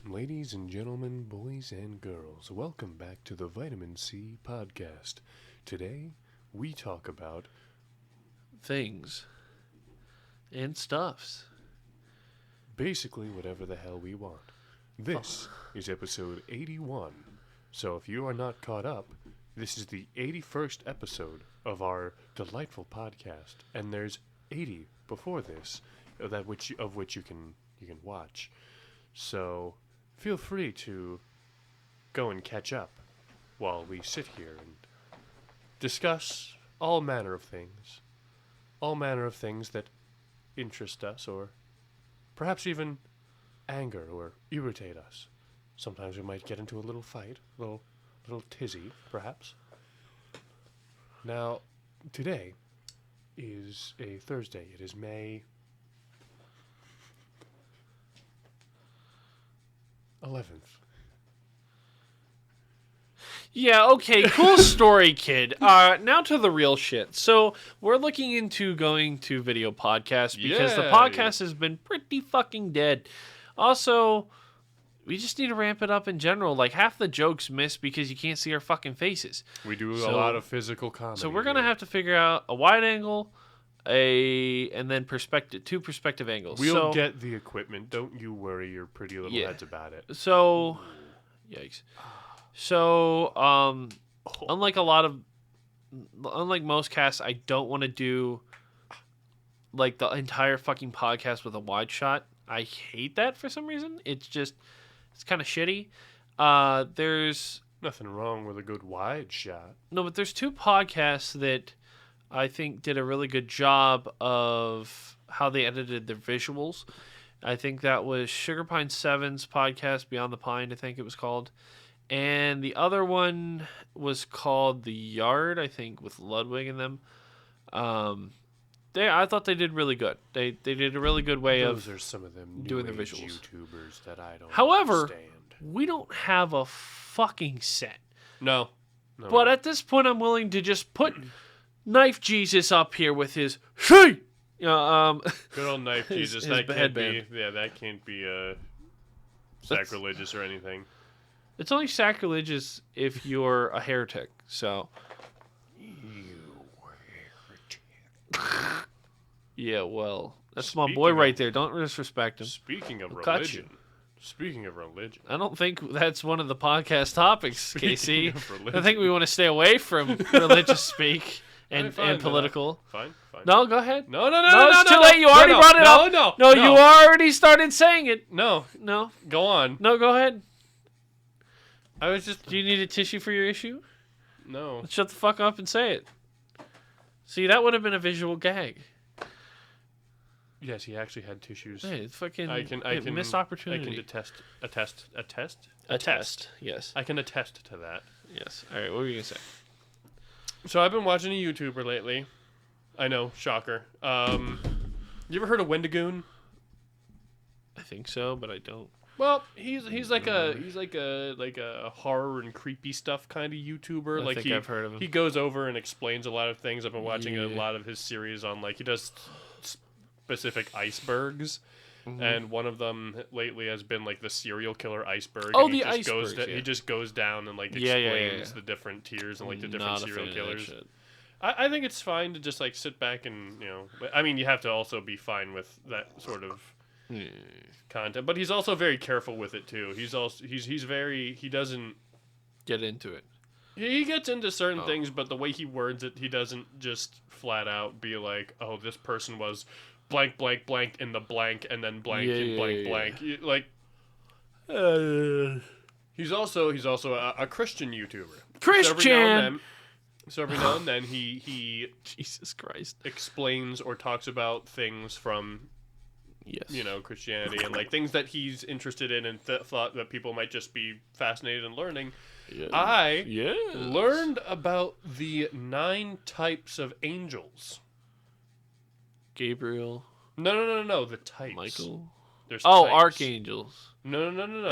Ladies and gentlemen, boys and girls, welcome back to the Vitamin C podcast. Today, we talk about things and stuffs. basically whatever the hell we want. This is episode 81. So if you are not caught up, this is the 81st episode of our delightful podcast, and there's 80 before this of which you can watch. So feel free to go and catch up while we sit here and discuss all manner of things that interest us or perhaps even anger or irritate us. Sometimes we might get into a little fight, a little tizzy, perhaps. Now, today is a Thursday. It is May 11th. Yeah, okay, cool story, kid. Now to the real shit. So, we're looking into going to video podcasts because the Yay. podcast has been pretty fucking dead. Also, we just need to ramp it up in general. Like, half the jokes miss because you can't see our fucking faces. We do a So- lot of physical comedy. So, we're going to here. have to figure out a wide angle, and then two perspective angles. We'll get the equipment. Don't you worry your pretty little Yeah. heads about it. So, yikes. So, unlike most casts, I don't want to do like the entire fucking podcast with a wide shot. I hate that for some reason. It's kind of shitty. There's Nothing wrong with a good wide shot. but there's two podcasts that I think did a really good job of how they edited their visuals. I think that was Sugar Pine 7's podcast, Beyond the Pine, I think it was called. And the other one was called The Yard, I think, with Ludwig and them. I thought they did really good. They did a really good way Those of are some of them doing the new age visuals. YouTubers that I don't However, understand. we don't have a fucking set. No. But at this point, I'm willing to just put Knife Jesus up here with his hey. Good old knife his- Jesus. his That can't headband. that can't be sacrilegious or anything. It's only sacrilegious if you're a heretic. So yeah, well, that's my boy Speaking right of- there. Don't disrespect him. Speaking of We'll cut you. religion. Speaking of religion. I don't think that's one of the podcast topics, Speaking Casey. of I religion. think we want to stay away from religious speak and Fine, and political. Fine. No, go ahead. No, No, it's too late. You already brought it up. No, You already started saying it. No, No, go on. no, go ahead. I was just... Do you need a tissue for your issue? No. Shut the fuck up and say it. See, that would have been a visual gag. Yes, he actually had tissues. Hey, it's fucking I can missed opportunity. I can attest. Attest. Yes. I can attest to that. Yes. All right. What were you gonna say? So I've been watching a YouTuber lately. I know, shocker. You ever heard of Wendigoon? I think so, but I don't. Well, he's like a horror and creepy stuff kind of YouTuber. I think I've heard of him. He goes over and explains a lot of things. I've been watching a Yeah. lot of his series on he does specific icebergs. And one of them lately has been the serial killer iceberg. Oh, and he the just goes icebergs, yeah. He just goes down and explains Yeah. the different tiers and the different Not a serial fan of that killers. shit. I think it's fine to just sit back and but, I mean, you have to also be fine with that sort of Yeah. content, but he's also very careful with it too. He doesn't Get into it. he gets into certain Oh. things, but the way he words it, he doesn't just flat out be like, oh, this person was blank blank blank in the blank and then blank and blank blank. He's also a Christian YouTuber. Christian. So every now and then he Jesus Christ. explains or talks about things from Yes. Christianity and things that he's interested in and thought that people might just be fascinated in learning. Yes. I Yes. learned about the 9 types of angels. Gabriel. No, the types. Michael. There's Oh, types. archangels. No. And then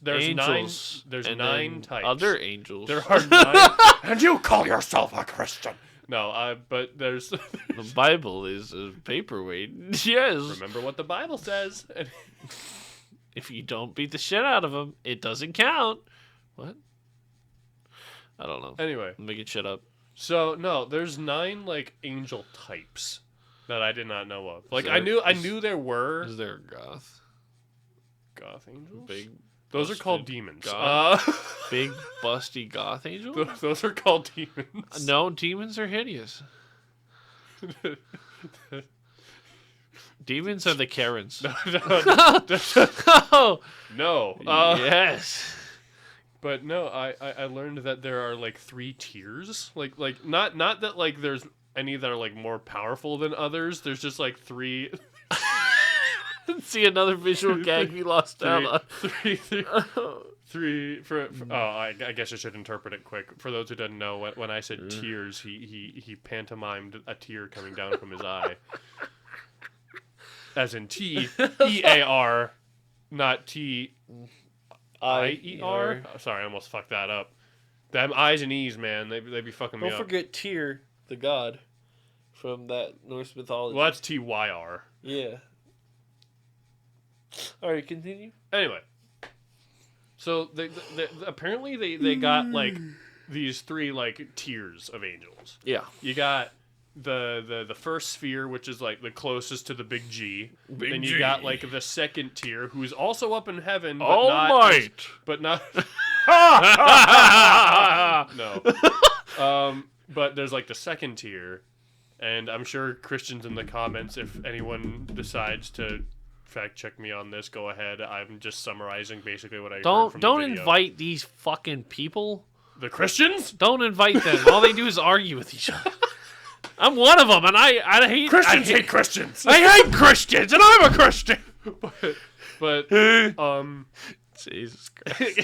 There's angels. 9. There's and 9 then types. Other angels. There are 9. And you call yourself a Christian? No, but there's. The Bible is a paperweight. Yes. Remember what the Bible says. If you don't beat the shit out of them, it doesn't count. What? I don't know. Anyway, I'm making shit up. so no, there's 9 like angel types that I did not know of. Like there- I knew there were Is there a goth? goth angels. Big, Those are called busted demons. goth? Big, busty goth angel? Those are called demons. No, demons are hideous. Demons are the Karens. no. No. No. Yes. But no, I learned that there are like 3 tiers. Like not that like there's any that are like more powerful than others. There's just like 3 See another visual gag we lost out on. three for I guess I should interpret it quick. For those who didn't know, when I said tears, he pantomimed a tear coming down from his eye. As in T-E-A-R, not T-I-E-R. Oh, sorry, I almost fucked that up. Them I's and E's, man, they be fucking me Don't up. forget Tyr, the god from that Norse mythology. Well, that's T-Y-R. Yeah. All right, continue. Anyway, so they apparently they got like these 3 like tiers of angels. Yeah. You got the first sphere, which is like the closest to the big G. Big then you G. got like the second tier, who's also up in heaven, but All not Might. but not no. But there's like the second tier, and I'm sure Christians in the comments, if anyone decides to fact check me on this, go ahead. I'm just summarizing basically what I heard from Don't the video. invite these fucking people. The Christians. Don't invite them. All they do is argue with each other. I'm one of them, and I hate Christians hate Christians. I hate Christians, and I'm a Christian. but Jesus Christ.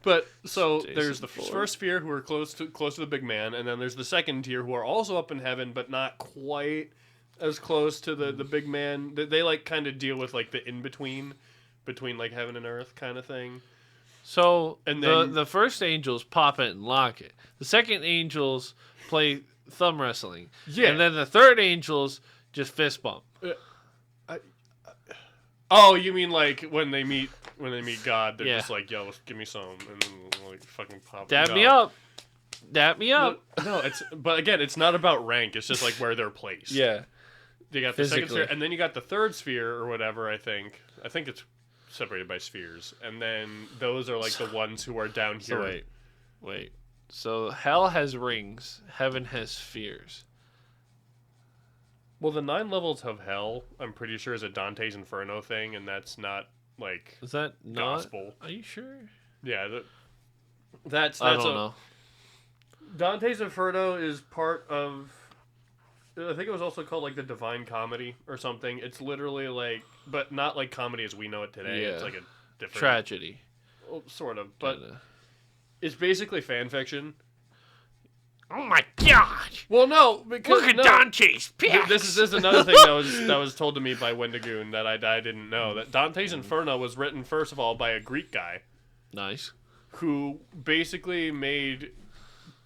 but so Jason there's the Ford. first sphere who are close to the big man, and then there's the second tier who are also up in heaven, but not quite as close to the big man. They like kind of deal with like the in between like heaven and earth kind of thing. So And then- the first angels pop it and lock it. The second angels play thumb wrestling. Yeah. And then the third angels just fist bump. Oh, you mean like when they meet God, they're Yeah. just like, yo, give me some, and then like fucking pop. Dab no. me up. Dab me up. No, but again, it's not about rank. It's just like where they're placed. Yeah. You got the second Physically. sphere, and then you got the third sphere or whatever. I think it's separated by spheres, and then those are like the ones who are down here. So wait. So hell has rings. Heaven has spheres. Well, the 9 levels of hell, I'm pretty sure, is a Dante's Inferno thing, and that's not like Is that not? gospel. Are you sure? Yeah, that's I don't know. Dante's Inferno is part of. I think it was also called like the Divine Comedy or something. It's literally like, but not like comedy as we know it today. Yeah. It's like a different Tragedy. well, sort of, but Kinda. it's basically fan fiction. Oh my god! Well, no, because Look at no, Dante's pics. This is another thing that was told to me by Wendigoon that I didn't know. That Dante's Inferno was written first of all by a Greek guy Nice. who basically made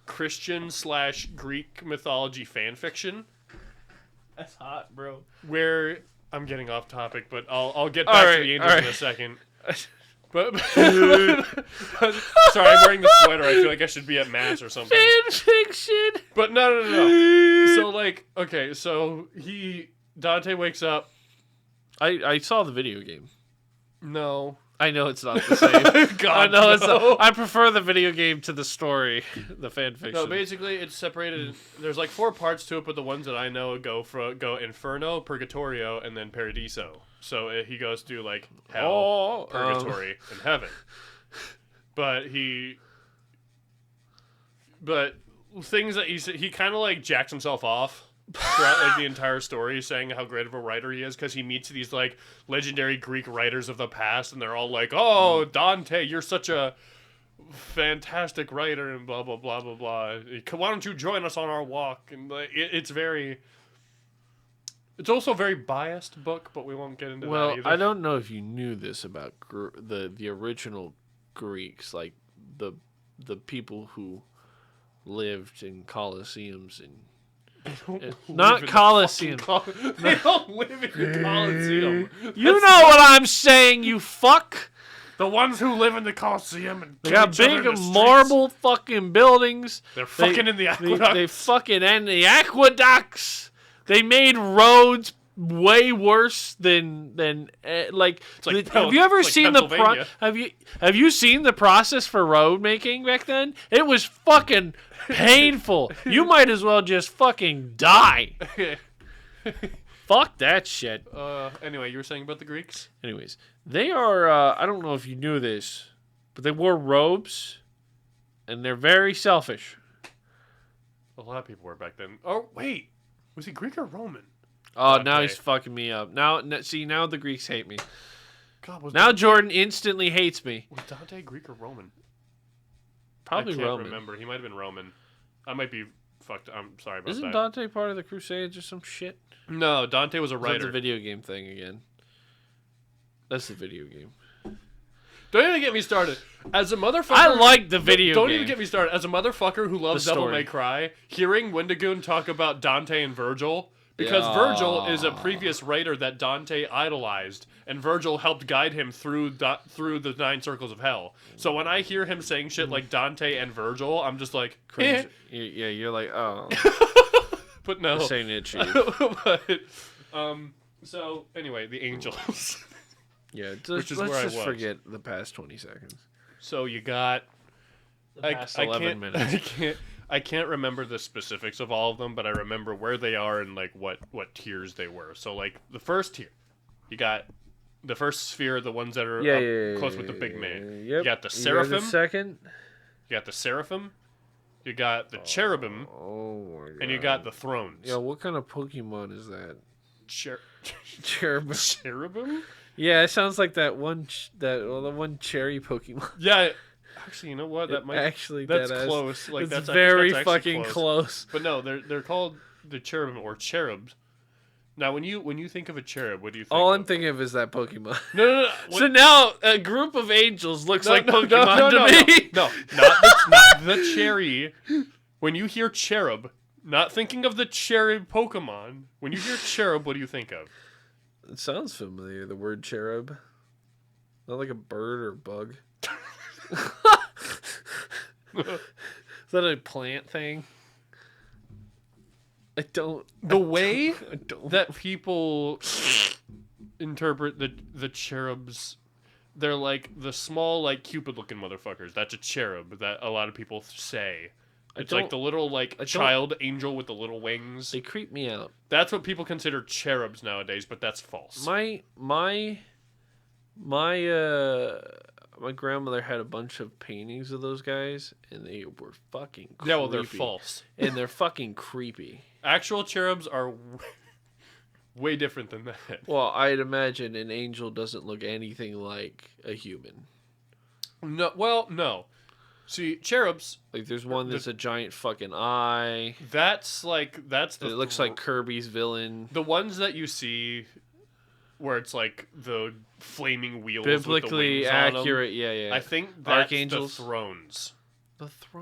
Christian/Greek mythology fan fiction. That's hot, bro. Where I'm getting off topic, but I'll get All back right, to the angels all in right. a second. But sorry, I'm wearing the sweater. I feel like I should be at mass or something. Fan fiction. But no. So like, okay, so Dante wakes up. I saw the video game. No. I know it's not the same. God, I know it's no. not, I prefer the video game to the story, the fan fiction. No, basically it's separated. There's like 4 parts to it, but the ones that I know go Inferno, Purgatorio, and then Paradiso. So he goes through like hell, purgatory, and heaven. But things that he kind of like jacks himself off throughout like the entire story, saying how great of a writer he is because he meets these like legendary Greek writers of the past, and they're all like, "Oh, Dante, you're such a fantastic writer," and blah blah blah blah blah. Why don't you join us on our walk? And like, it's very. It's also a very biased book, but we won't get into that either. I don't know if you knew this about the original Greeks, like the people who lived in colosseums and Not Colosseum. They don't live in the Colosseum. You know what I'm saying, you fuck. The ones who live in the Colosseum and They kill got each other big in the streets, marble fucking buildings. They're fucking in the They aqueducts. fucking and the aqueducts. They made roads way worse than like. like Have you ever like seen Pennsylvania. have you seen the process for road making back then? It was fucking painful. You might as well just fucking die. Fuck that shit. Anyway, you were saying about the Greeks? Anyways, they are. I don't know if you knew this, but they wore robes, and they're very selfish. A lot of people were back then. Oh, wait. Was he Greek or Roman? Oh, now Dante. he's fucking me up. Now the Greeks hate me. God, was Now Jordan instantly hates me. was Dante Greek or Roman? Probably I can't Roman. remember. He might have been Roman. I might be fucked. I'm sorry about Isn't that. Dante part of the Crusades or some shit? No, Dante was a Or is that writer. the video game thing again. That's the video game. Don't even get me started. As a motherfucker, I like the video Don't game. even get me started. As a motherfucker who loves The Devil story. May Cry, hearing Wendigoon talk about Dante and Virgil, because Yeah. Virgil is a previous writer that Dante idolized, and Virgil helped guide him through the 9 circles of hell. So when I hear him saying shit like Dante and Virgil, I'm just like, Cringe. Yeah, you're like, oh, but no. this ain't it, chief. But, so anyway, the angels. Yeah, Which is let's where I just was. forget the past 20 seconds. So you got The past 11 minutes. I can't remember the specifics of all of them, but I remember where they are and like what tiers they were. So like the first tier, you got the first sphere, the ones that are up close with the big man. Yep. You got the You seraphim. second. You got the seraphim. You got the cherubim, Oh my god. and you got the thrones. Yeah, what kind of Pokemon is that? Cherubim. Cherubim? Yeah, it sounds like that one, the one cherry Pokemon. Yeah. Actually, you know what? That might actually that's deadass. close. Like It's that's I think very that's actually fucking close. But no, they're called the cherubim or cherubs. Now, when you think of a cherub, what do you think? All of? I'm thinking of is that Pokemon. No. So now a group of angels looks like Pokemon to me. No, not the cherry. When you hear cherub, not thinking of the cherub Pokemon. When you hear cherub, what do you think of? It sounds familiar. The word cherub. Not like a bird or bug. Is that a plant thing? I don't. The way I don't. that people interpret the cherubs, they're like the small, like Cupid-looking motherfuckers. That's a cherub that a lot of people say. It's like the little child angel with the little wings. They creep me out. That's what people consider cherubs nowadays, but that's false. My grandmother had a bunch of paintings of those guys, and they were fucking creepy. Yeah, well, they're false. And they're fucking creepy. Actual cherubs are way different than that. Well, I'd imagine an angel doesn't look anything like a human. No. See, cherubs, Like, there's one that's a giant fucking eye. that's the... It looks like Kirby's villain. The ones that you see where it's like the flaming wheels Biblically with the wings on 'em, accurate, yeah. I think that's Archangels? the thrones.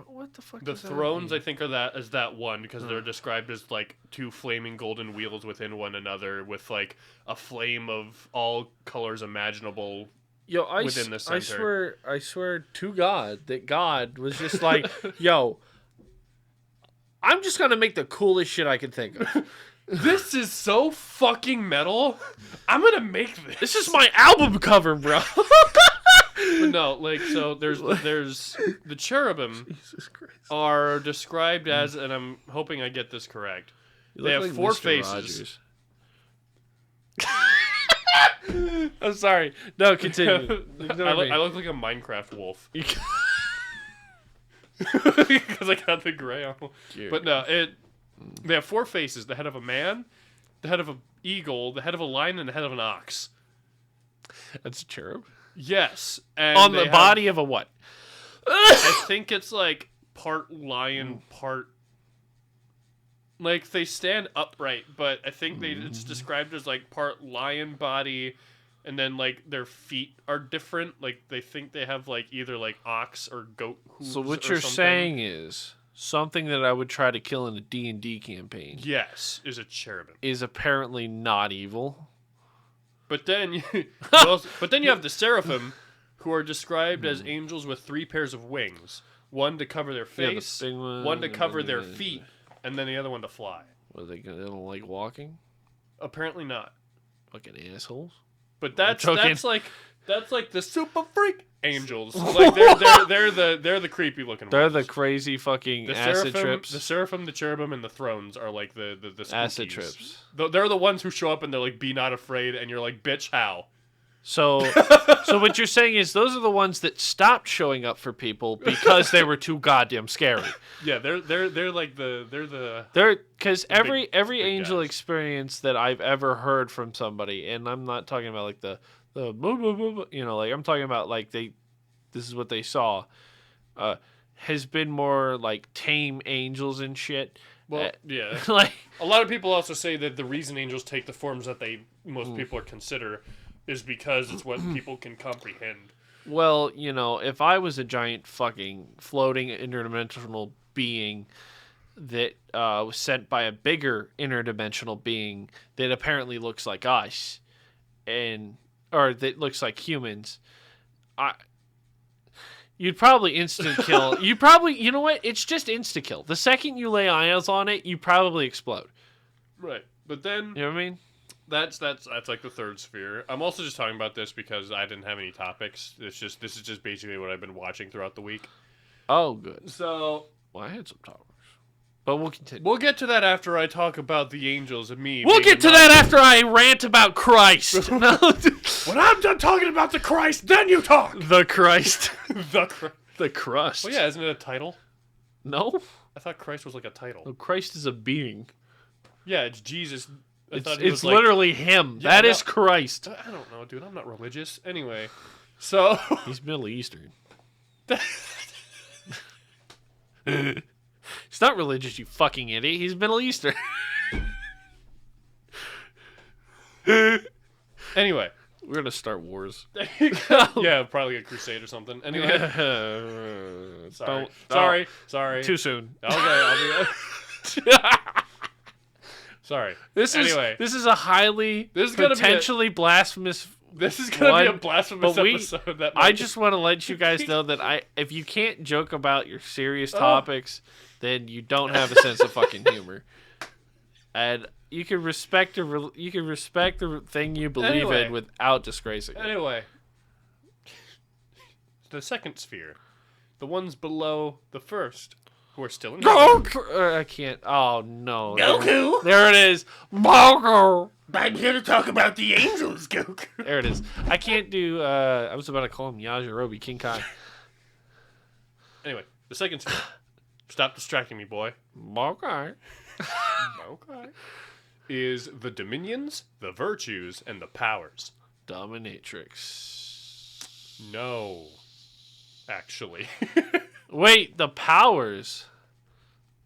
What the fuck The does that thrones, mean? I think, are that one because they're described as like 2 flaming golden wheels within one another with like a flame of all colors imaginable. Yo, within the center. I swear to God that God was just like, yo, I'm just gonna make the coolest shit I can think of. This is so fucking metal. I'm gonna make this. This is my album cover, bro. But no, like so. There's the cherubim Jesus Christ. are described as, and I'm hoping I get this correct. You They look have like 4 Mr. faces. Rogers. I'm sorry. No, continue. I look like a Minecraft wolf because I got the gray on. But no, they have 4 faces: the head of a man, the head of an eagle, the head of a lion, and the head of an ox. That's a cherub. Yes, and On they the have- body of a what? I think it's like part lion, part. Like they stand upright, but I think it's described as like part lion body, and then like their feet are different. Like they think they have like either like ox or goat hooves. So what or you're something. saying is, something that I would try to kill in a D&D campaign Yes, is a cherubim. is apparently not evil. But then, you have the seraphim, who are described as angels with 3 pairs of wings. One to cover their Yeah, the face, big one to and cover then their feet, and then the other one to fly. What, they don't like walking? Apparently not. Fucking assholes. But that's joking. like the super freak angels. Like they're the creepy looking They're ones. the crazy fucking The acid seraphim, trips. the seraphim, the cherubim, and the thrones are like the Acid spookies. trips. They're the ones who show up and they're like, "Be not afraid," and you're like, "Bitch, how?" So what you're saying is those are the ones that stopped showing up for people because they were too goddamn scary. Yeah, they're like the They're because every big angel guys. experience that I've ever heard from somebody, and I'm not talking about like the blah, blah, blah, blah, you know, like I'm talking about like this is what they saw, has been more like tame angels and shit. well, yeah. Like A lot of people also say that the reason angels take the forms that most people consider is because it's what people can comprehend. well, you know, if I was a giant fucking floating interdimensional being that was sent by a bigger interdimensional being that apparently looks like us, or that looks like humans, you'd probably instant kill. You know what? It's just insta kill. The second you lay eyes on it, you probably explode. Right. But then You know what I mean? that's like the third sphere. I'm also just talking about this because I didn't have any topics. This is just basically what I've been watching throughout the week. Oh, good. So Well, I had some topics, but we'll continue. we'll get to that after I talk about the angels and me. We'll being get to a that after I rant about Christ. No. When I'm done talking about the Christ, then you talk. The Christ. The Christ. The crust. Well, yeah, isn't it a title? No? I thought Christ was like a title. No, Christ is a being. Yeah, it's Jesus. I thought It's literally him. Yeah, That no. is Christ. I don't know, dude. I'm not religious. Anyway, so He's Middle Eastern. He's not religious, you fucking idiot. He's Middle Eastern. anyway, We're gonna start wars. yeah, probably a crusade or something. Anyway, sorry, Don't- sorry. Too soon. Okay, I'll be. Sorry. This is a highly This is gonna be a- potentially blasphemous. This is gonna be a One, blasphemous but we- episode. That I might- just want to let you guys know that if you can't joke about your serious topics, then you don't have a sense of fucking humor. And you can respect the thing you believe Anyway. in without disgracing it. Anyway, the second sphere, the ones below the first, who are still in heaven. I can't. Oh no. Goku! There it is. Goku. I'm here to talk about the angels, Goku. There it is. I can't do. I was about to call him Yajirobe King Kai. Anyway, the second sphere. Stop distracting me, boy. Okay. Okay. Is the dominions, the virtues, and the powers. Dominatrix. No. Actually. Wait, the powers.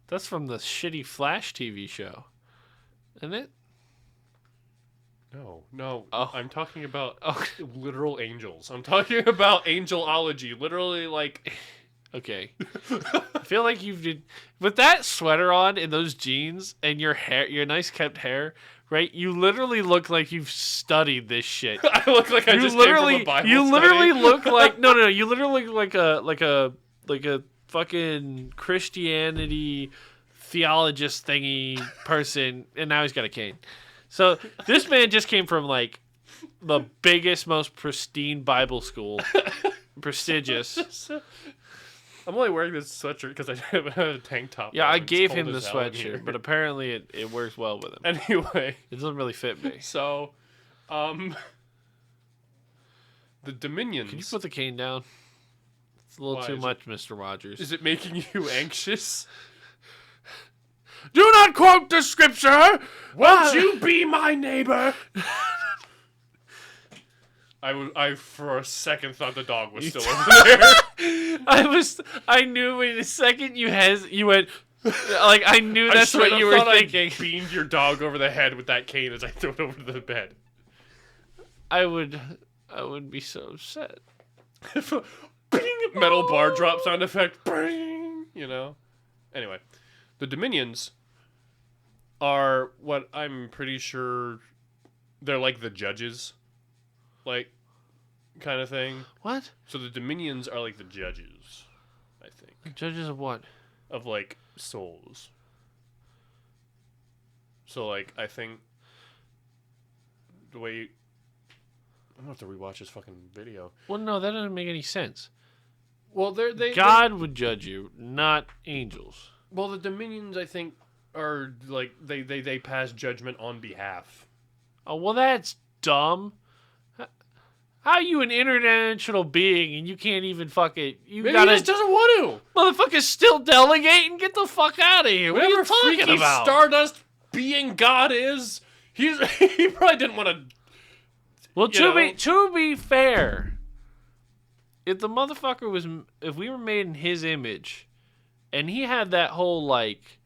That's from the shitty Flash TV show, isn't it? No. Oh. I'm talking about Oh, literal angels. I'm talking about angelology. Literally, like... okay. I feel like you did with that sweater on and those jeans and your hair, your nice kept hair. Right, you literally look like you've studied this shit. I look like I just came from a Bible you study. literally look like no. You literally look like a fucking Christianity theologist thingy person, and now he's got a cane. So this man just came from like the biggest, most pristine Bible school, prestigious. I'm only wearing this sweatshirt because I haven't had a tank top. Yeah, on. I It's gave cold him the as hell in here. sweatshirt, but apparently it works well with him. Anyway, It doesn't really fit me. so, the dominions. Can you put the cane down? It's a little Why, too is it- much, Mr. Rogers. Is it making you anxious? Do not quote the scripture. Won't you be my neighbor? I for a second thought the dog was still over there. I knew in a second you went like I knew that's straight what up you were thought I thinking. beamed your dog over the head with that cane as I threw it over to the bed. I would be so upset. Bing! Metal bar drop sound effect. Bing! You know. Anyway, the Dominions are what I'm pretty sure they're like the judges, like, kind of thing. What? So the Dominions are like the judges, I think, Judges of what? of like souls. So like I think the way I'm gonna have to rewatch this fucking video. Well, no, that doesn't make any sense. Well, God would judge you, not angels. Well, the Dominions, I think, are like they pass judgment on behalf. Oh, well, that's dumb. How are you an international being and you can't even fuck it? You Maybe gotta, he just doesn't want to. motherfuckers still delegating. Get the fuck out of here. What are you Whatever talking freaky about? Stardust being God is, he probably didn't want to. Well, You to be fair, if the motherfucker if we were made in his image, and he had that whole like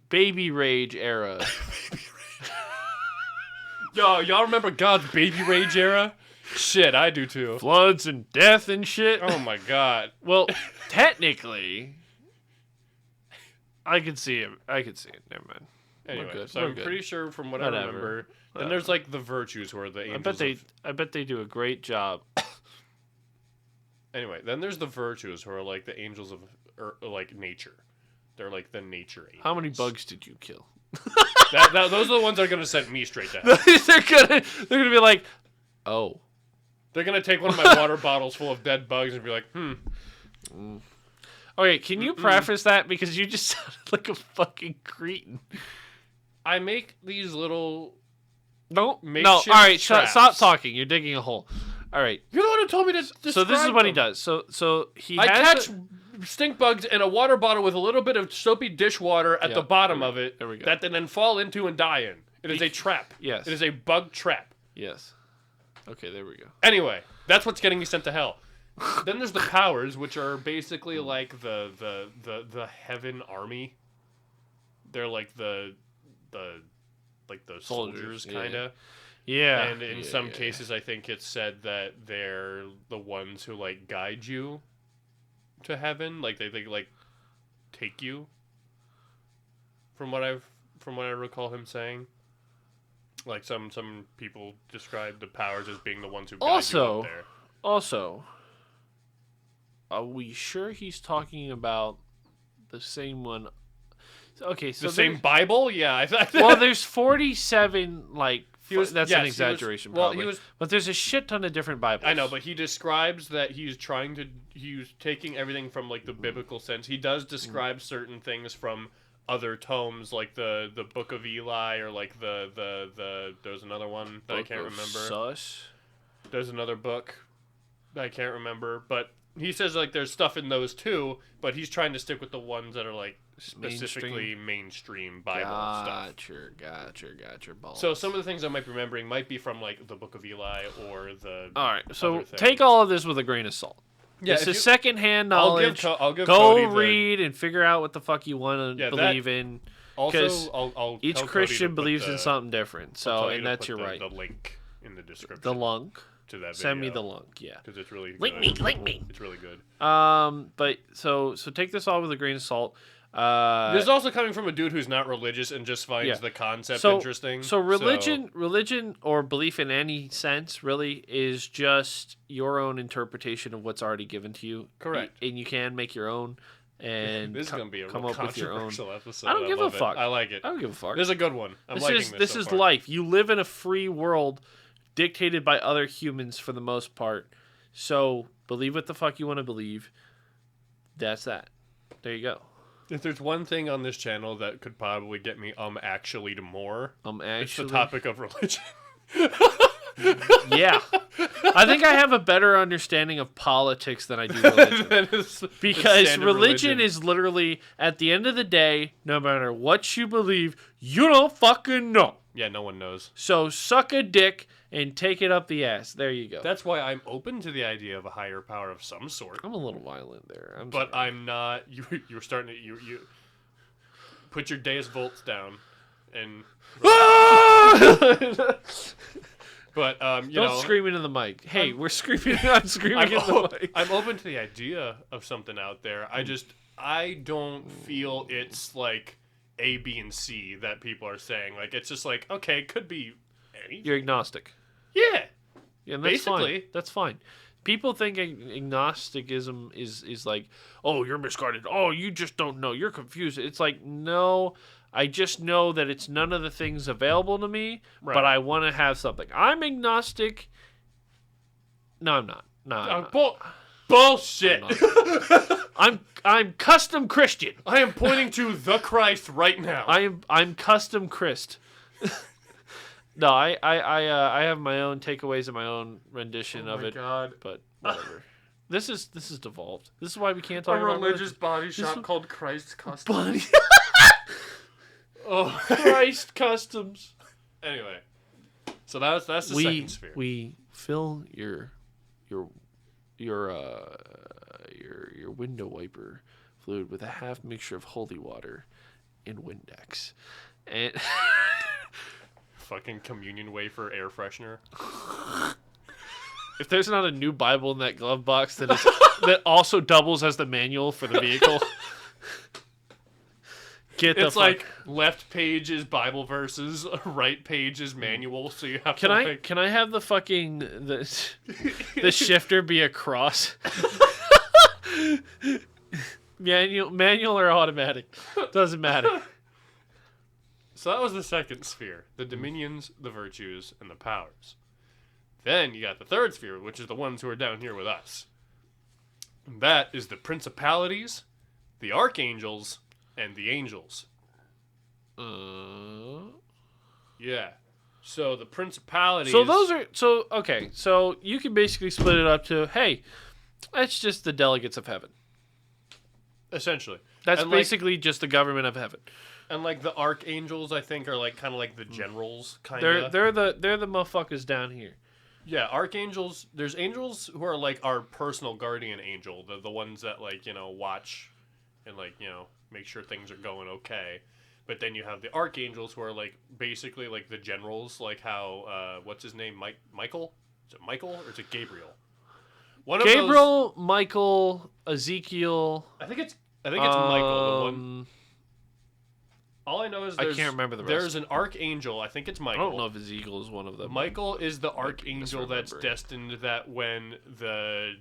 baby rage era. Yo, y'all remember God's baby rage era? Shit, I do too. Floods and death and shit. Oh my god. Well, technically, I could see him. I could see it. Never mind. Anyway, good. so We're I'm good. pretty sure from what I Whatever. remember. Then there's like the virtues who are the angels. I bet they do a great job. Anyway, then there's the virtues who are like the angels of like nature. They're like the nature angels. How many bugs did you kill? Those are the ones that are gonna send me straight to hell. they're gonna be like, oh. They're gonna take one of my water bottles full of dead bugs and be like, Okay, can you preface that because you just sounded like a fucking cretin. I make these little. No, all Makeshift right, traps. stop talking. You're digging a hole. All right. You're the one who told me to describe So this is what he them. does. So he I has catch stink bugs in a water bottle with a little bit of soapy dishwater at Yeah, the bottom of it there we go. that they then fall into and die in. It is a trap. Yes. It is a bug trap. Yes. Okay, there we go. Anyway, that's what's getting me sent to hell. Then there's the powers, which are basically like the heaven army. They're like the soldiers yeah, kind of. Yeah. And in some cases, I think it's said that they're the ones who like guide you to heaven. Like they like take you. From what I recall him saying. Like some people describe the powers as being the ones who guide you up there. Also, are we sure he's talking about the same one? Okay, so The same Bible? Yeah. well, there's 47 like. That's an yes, exaggeration, well, probably. But there's a shit ton of different Bibles. I know, but he describes that he's taking everything from like the biblical sense. He does describe certain things from other tomes, like the Book of Eli, or like the there's another one that I can't remember. Sus. There's another book that I can't remember, but he says like there's stuff in those too, but he's trying to stick with the ones that are like specifically mainstream Bible stuff. Gotcha, balls. So some of the things I might be remembering might be from like the Book of Eli or the. All right, so other things. take all of this with a grain of salt. Yeah, It's if a you- secondhand I'll knowledge. give Go Cody the- read and figure out what the fuck you want to Yeah, that- believe in. Also, 'Cause I'll Each tell Cody Christian to put believes in the- something different. I'll So, tell you and to that's put your the, right. The link in the description. The lunk. to that video. Send me the lunk. Yeah. because it's really good. Link me. It's really good. But so take this all with a grain of salt. This is also coming from a dude who's not religious and just finds Yeah. the concept So- interesting. So religion or belief in any sense really is just your own interpretation of what's already given to you. Correct. And you can make your own and this is gonna be a come real up with your own. controversial episode. I don't give a love it. fuck. I like it. I don't give a fuck. This is a good one. I'm liking this. This so is far. life. You live in a free world dictated by other humans for the most part. So believe what the fuck you want to believe. That's that. There you go. If there's one thing on this channel that could probably get me actually to more, Actually, it's the topic of religion. Yeah. I think I have a better understanding of politics than I do religion. That is the Because standard religion is literally, at the end of the day, no matter what you believe, you don't fucking know. Yeah, no one knows. So suck a dick and take it up the ass. There you go. That's why I'm open to the idea of a higher power of some sort. I'm a little violent there. But sorry. I'm not. You're starting to you put your Deus Volts down, and but you Don't know, scream into the mic. Hey, we're screaming. I'm screaming into the mic. I'm open to the idea of something out there. I just I don't feel it's like A, B, and C that people are saying. Like, it's just like, okay, it could be any. You're agnostic. Yeah. Yeah, and that's Basically. fine. That's fine. People think agnosticism is like, oh, you're misguided. Oh, you just don't know. You're confused. It's like, no, I just know that it's none of the things available to me, Right. but I want to have something. I'm agnostic. No, I'm not. No, I'm not. Bullshit. I'm custom Christian. I am pointing to the Christ right now. I'm custom Christ. No, I have my own takeaways and my own rendition of it. God. But whatever. This is devolved. This is why we can't A talk about religious body This shop is- called Christ Custom. Bunny. Oh. Christ Customs. Anyway. So that's the second sphere. We fill your window wiper fluid with a half mixture of holy water and Windex, and Fucking communion wafer air freshener. if there's not a new Bible in that glove box that is that also doubles as the manual for the vehicle, get the It's fuck. like left page is Bible verses, right page is manual, so you have Can to I like... can I have the fucking the shifter be a cross? Manual or automatic, doesn't matter. So that was the second sphere. The dominions, the virtues, and the powers. Then you got the third sphere, which is the ones who are down here with us. And that is the principalities, the archangels, and the angels. Yeah. So the principalities... So those are okay. So you can basically split it up to, hey, that's just the delegates of heaven. Essentially. That's And, like- basically just the government of heaven. And like the archangels, I think, are like kind of like the generals, kind They're of. they're the motherfuckers down here. Yeah, archangels. There's angels who are like our personal guardian angel, the ones that like watch, and like make sure things are going okay. But then you have the archangels who are like basically like the generals, like how what's his name, Michael? Is it Michael or is it Gabriel? One of those, Gabriel, Michael, Ezekiel. I think it's Michael. The one. um, All I know is I can't remember the rest. There's an archangel. I think it's I Michael. don't know if Ezekiel is one of them. Michael is the archangel that's misremembering. destined that when the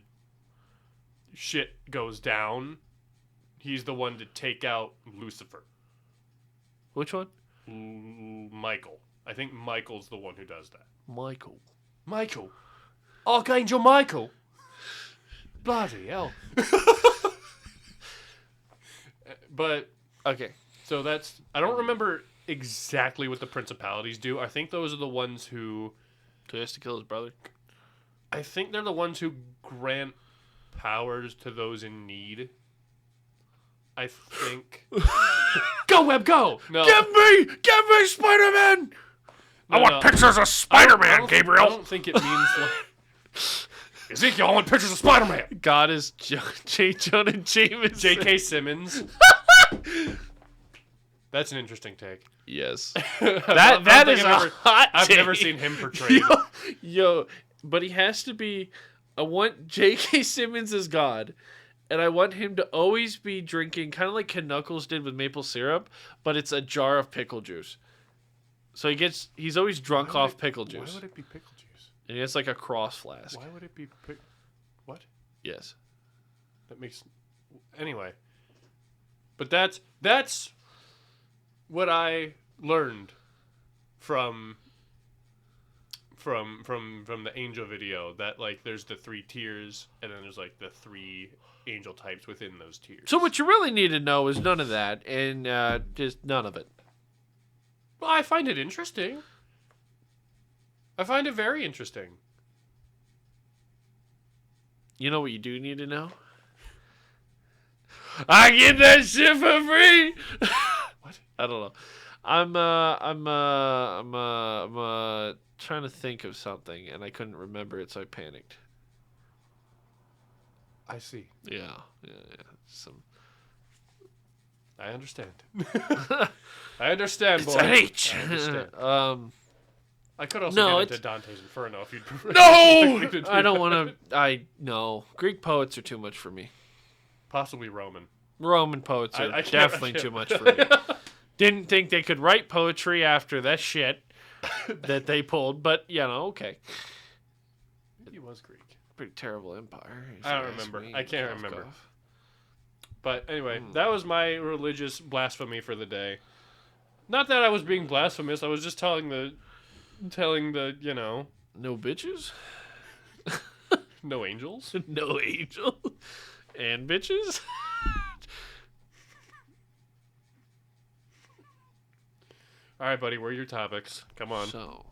shit goes down, he's the one to take out Lucifer. Which one? Michael. I think Michael's the one who does that. Michael. Michael. Archangel Michael. Bloody hell. But, Okay. so that's... I don't remember exactly what the principalities do. I think those are the ones who... So he has to kill his brother. I think they're the ones who grant powers to those in need. I think. Go, Web, go! No. Give me Spider-Man! No, I want no. pictures of I Spider-Man, don't- Gabriel! I don't think it means like. Ezekiel, I want pictures of Spider-Man! God is J. Jonah Jameson. J.K. Simmons. That's an interesting take. Yes. That That is a hot I've take. never seen him portrayed. Yo, but he has to be. I want J.K. Simmons as God, and I want him to always be drinking, kind of like Ken Knuckles did with maple syrup, but it's a jar of pickle juice. So he's always drunk off pickle juice, Why would it be pickle juice? and it's like a cross flask. Why would it be what? Yes. That makes anyway. But that's what I learned from the angel video, that like there's the 3 tiers and then there's like the 3 angel types within those tiers. So what you really need to know is none of that, and just none of it. Well, I find it interesting. I find it very interesting. You know what you do need to know? I get that shit for free. What? I don't know. I'm trying to think of something, and I couldn't remember it, so I panicked. I see. Yeah. Some. I understand. I understand, boy. It's an H. I understand. I could also No, get into it's- Dante's Inferno if you'd prefer. No, to do I don't that. want to. No, Greek poets are too much for me. Possibly Roman. Roman poets are I can't- definitely too much for me. Didn't think they could write poetry after that shit that they pulled, but okay. He was Greek. Pretty terrible empire. if I don't you ask remember. me. I can't Cough, remember. cough. But anyway, that was my religious blasphemy for the day. Not that I was being blasphemous. I was just telling the No bitches? no angels. No angel? And bitches? All right, buddy. Where are your topics? Come on. So,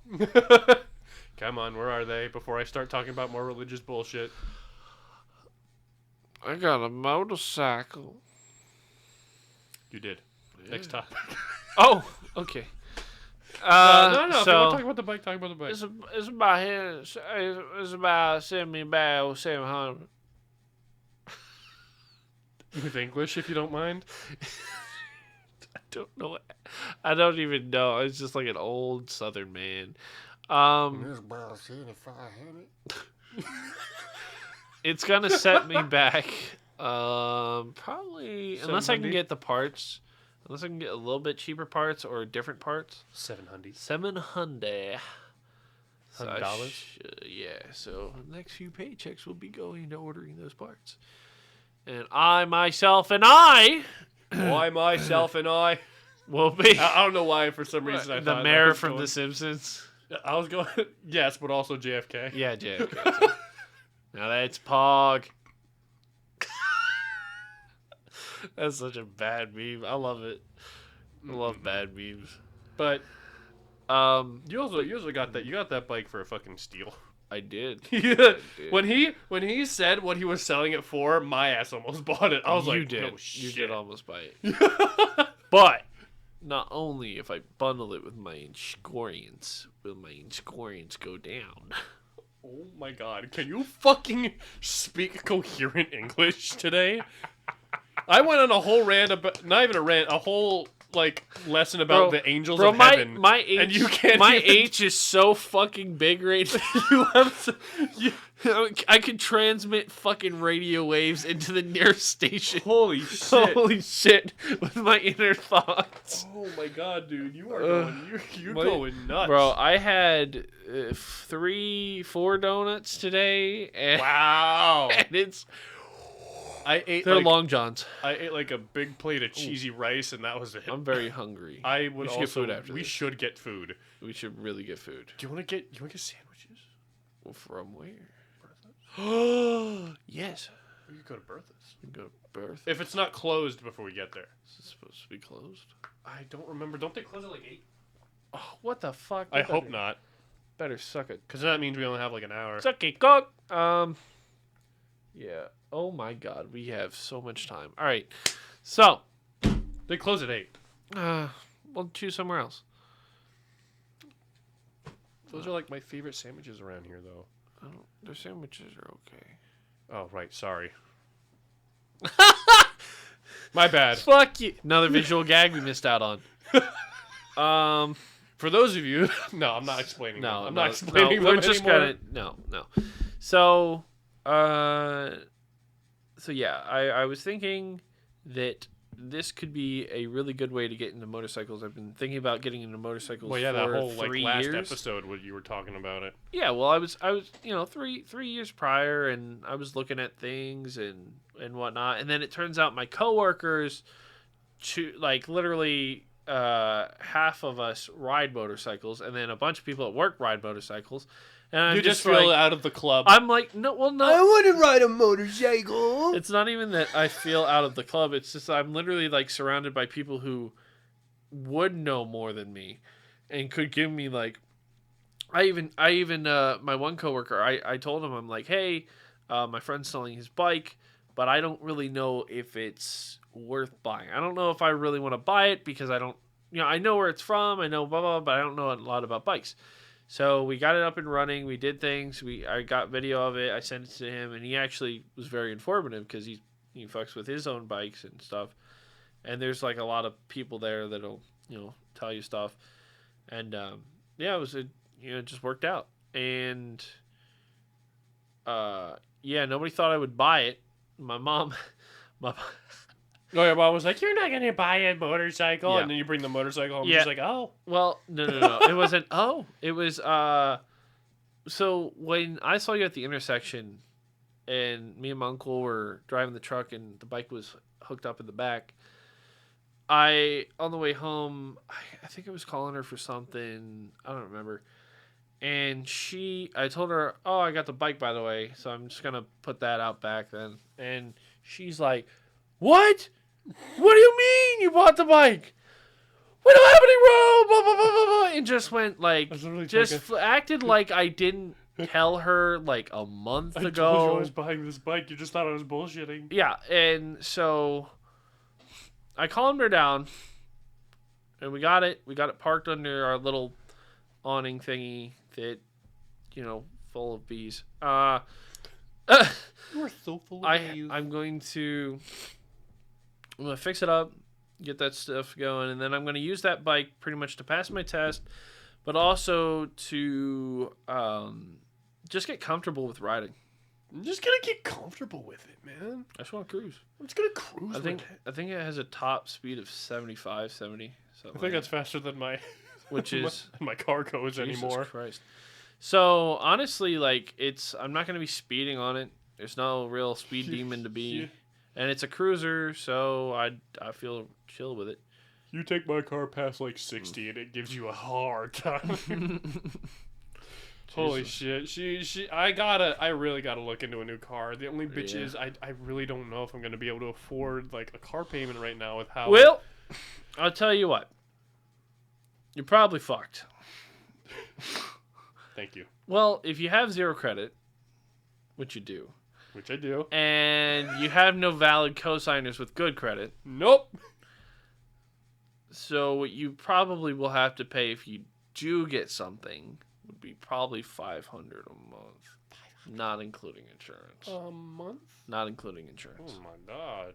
Come on. Where are they? Before I start talking about more religious bullshit. I got a motorcycle. You did. Next topic. Oh, okay. No. If you So, want to talk about the bike, talk about the bike. it's about here. It's about 700. With English, if you don't mind. Don't know. I don't even know. It's just like an old Southern man. It's about 7,500. It's gonna set me back. Probably unless I can 700? get the parts. Unless I can get a little bit cheaper parts or different parts. 700. $700. So I $100? yeah. So the next few paychecks will be going to ordering those parts. And I myself and I Why myself and I? will be I don't know why. For some reason, I the thought that mayor was from going- The Simpsons. I was going. Yes, but also JFK. Yeah, JFK. Now that's Pog. That's such a bad meme. I love it. I love bad memes. But Um, you also got that. You got that bike for a fucking steal. I did. Yeah. When he said what he was selling it for, my ass almost bought it. I was you like, did. no You shit. did almost buy it. But not only if I bundle it with my Inscorians, will my Inscorians go down. Oh my god, can you fucking speak coherent English today? I went on a whole rant about, not even a rant, a whole like lesson about the angels of heaven. my H, and you can't my even- H is so fucking big right now. you have to, you, I could transmit fucking radio waves into the nearest station. holy shit. Holy shit! With my inner thoughts, Oh my god, dude, you are going, you're My- going nuts. bro. I had 3-4 donuts today, and, Wow. and it's I ate they're like, Long Johns. I ate like a big plate of cheesy rice and that was it. I'm very hungry. I would We should get also food after we this. should get food. We should really get food. Do you want to get sandwiches? Well, from where? Yes. We could go to Bertha's. We can go to Bertha. If it's not closed before we get there. Is it supposed to be closed? I don't remember. Don't they close at like 8? Oh, what the fuck? I You hope better- not. Better suck it. Because that means we only have like an hour. Suck it, cook. Yeah. Oh my God, we have so much time. All right. So, They close at 8. we'll choose somewhere else. Those are like my favorite sandwiches around here, though. Their sandwiches are okay. Oh, right. Sorry. My bad. Fuck you. Another visual gag we missed out on. For those of you, no, I'm not explaining. No, them. I'm no, not explaining no, them we're just anymore. gonna no. So, yeah, I was thinking that this could be a really good way to get into motorcycles. I've been thinking about getting into motorcycles. Well, yeah, that for whole like 3 last years. episode when you were talking about it. Yeah, well, I was three years prior, and I was looking at things and whatnot, and then it turns out my coworkers, like literally half of us ride motorcycles, and then a bunch of people at work ride motorcycles, and I'm You just feel feel out of the club. I'm like, no, well, no. want to ride a motorcycle. It's not even that I feel out of the club. It's just I'm literally like surrounded by people who would know more than me and could give me like. I even my one coworker, I told him, I'm like, hey, my friend's selling his bike, but I don't really know if it's worth buying. I don't know if I really want to buy it because I don't, I know where it's from, I know blah blah, but I don't know a lot about bikes. So we got it up and running. We did things. I got video of it. I sent it to him, and he actually was very informative because he fucks with his own bikes and stuff. And there's like a lot of people there that'll tell you stuff. And yeah, it just worked out. And yeah, nobody thought I would buy it. My mom Oh, your mom was like, "You're not gonna buy a motorcycle," Yeah. and then you bring the motorcycle home. Yeah. She's like, "Oh, Well, no. It wasn't. Oh, it was. So when I saw you at the intersection, and me and my uncle were driving the truck, and the bike was hooked up in the back. On the way home, I think I was calling her for something. I don't remember. And I told her, "Oh, I got the bike, by the way, so I'm just gonna put that out back then." And she's like, "What? What do you mean you bought the bike? We don't have any room." Blah blah blah blah blah. And just went like, I was literally just thinking- acted like I didn't tell her like a month I ago. told you I was buying this bike. You just thought I was bullshitting." Yeah, and so I calmed her down, and we got it. We got it parked under our little awning thingy that, full of bees. You are so full of bees. I'm going to fix it up, get that stuff going, and then I'm going to use that bike pretty much to pass my test, but also to just get comfortable with riding. I'm just gonna get comfortable with it, man. I just want to cruise. I'm just gonna cruise I think with it. it has a top speed of 75, 70. I think that's faster than my which is my car goes Jesus anymore. Christ. So honestly, like I'm not gonna be speeding on it. There's no real speed demon to be, Yeah. and it's a cruiser, so I feel chill with it. You take my car past like 60 and it gives you a hard time. Holy shit. I really gotta look into a new car. The only bitch Yeah. is I really don't know if I'm gonna be able to afford like a car payment right now with how Well, I'll tell you what. You're probably fucked. Thank you. Well, if you have 0 credit, which you do, Which I do. and you have no valid cosigners with good credit, Nope. so what you probably will have to pay if you do get something would be probably $500 a month, not including insurance. A month? Not including insurance. Oh my god.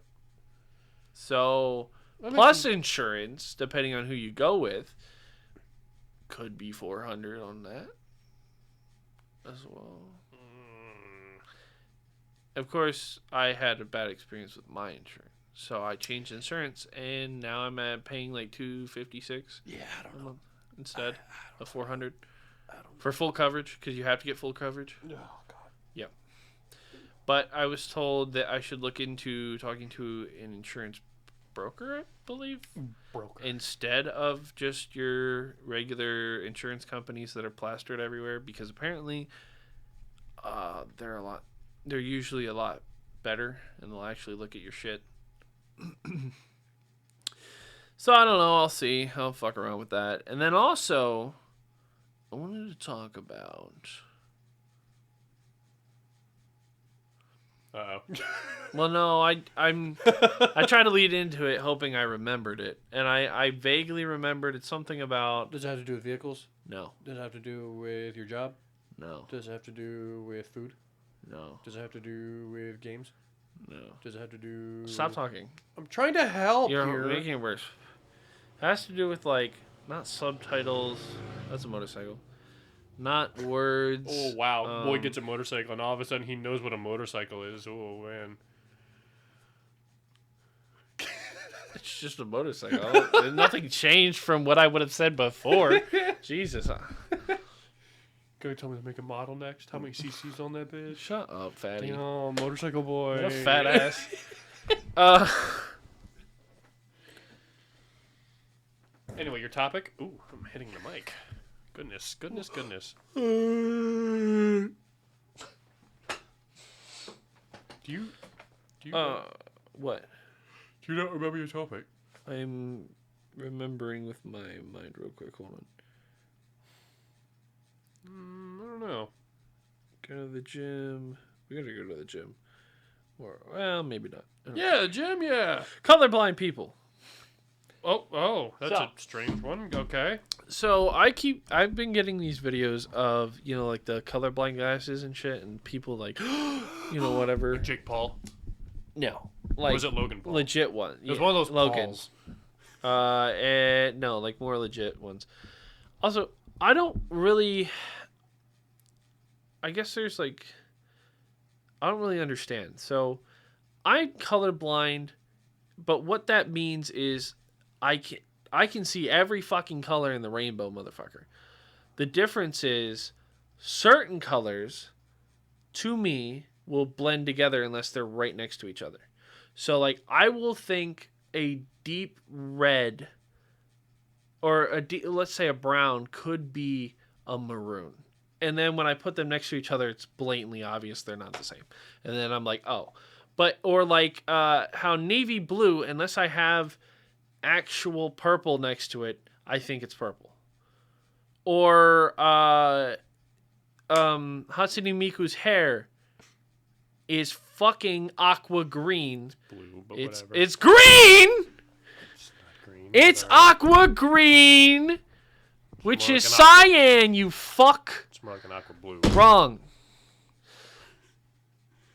So, That plus makes insurance, depending on who you go with, could be $400 on that as well. Of course, I had a bad experience with my insurance, so I changed insurance, and now I'm paying like $256 Yeah, I don't a know. month instead of $400 for full coverage, because you have to get full coverage. Oh god. But I was told that I should look into talking to an insurance broker, I believe, Broker. instead of just your regular insurance companies that are plastered everywhere, because apparently they're usually a lot better, and they'll actually look at your shit. So I don't know, I'll see. I'll fuck around with that. And then also I wanted to talk about Uh-oh. well, no, I try to lead into it hoping I remembered it, and I vaguely remembered it's something about Does it have to do with vehicles? no. Does it have to do with your job? No. Does it have to do with food? No. Does it have to do with games? No. Does it have to do... Stop talking. I'm trying to help You're here. making it worse. It has to do with like not subtitles. That's a motorcycle. Not words. Oh wow. Boy Um, gets a motorcycle and all of a sudden he knows what a motorcycle is. Oh man. It's just a motorcycle. Nothing changed from what I would have said before. Jesus. Go tell me to make a model next. How many CC's on that bitch? Shut up, fatty. Oh, motorcycle boy. What a fat ass. Anyway, your topic? Ooh, I'm hitting the mic. Goodness. Do you What? do you not remember your topic? I'm remembering with my mind real quick. Hold on. I don't know. Go to the gym. We gotta go to the gym. Or, well, maybe not. I don't know. Yeah, the gym, yeah. Colorblind people. Oh, that's So- a strange one. Okay. So I've been getting these videos of, like the colorblind glasses and shit, and people like, whatever. Jake Paul. No. Or Like was it Logan Paul? legit one. It was one of those Logans. Pauls. And no, like more legit ones. Also, I don't really. I guess there's like. I don't really understand. So, I'm colorblind what that means is I can see every fucking color in the rainbow, motherfucker. The difference is certain colors, to me, will blend together unless they're right next to each other. So, like, I will think a deep red or let's say a brown could be a maroon. And then when I put them next to each other, it's blatantly obvious they're not the same. And then I'm like, oh. But, or like how navy blue, unless I have actual purple next to it, I think it's purple. Or Hatsune Miku's hair is fucking aqua green. Blue, but It's whatever. it's green. It's not green. It's whatever. aqua green, which more is like an aqua- cyan. You fuck. It's more like an aqua blue. Wrong.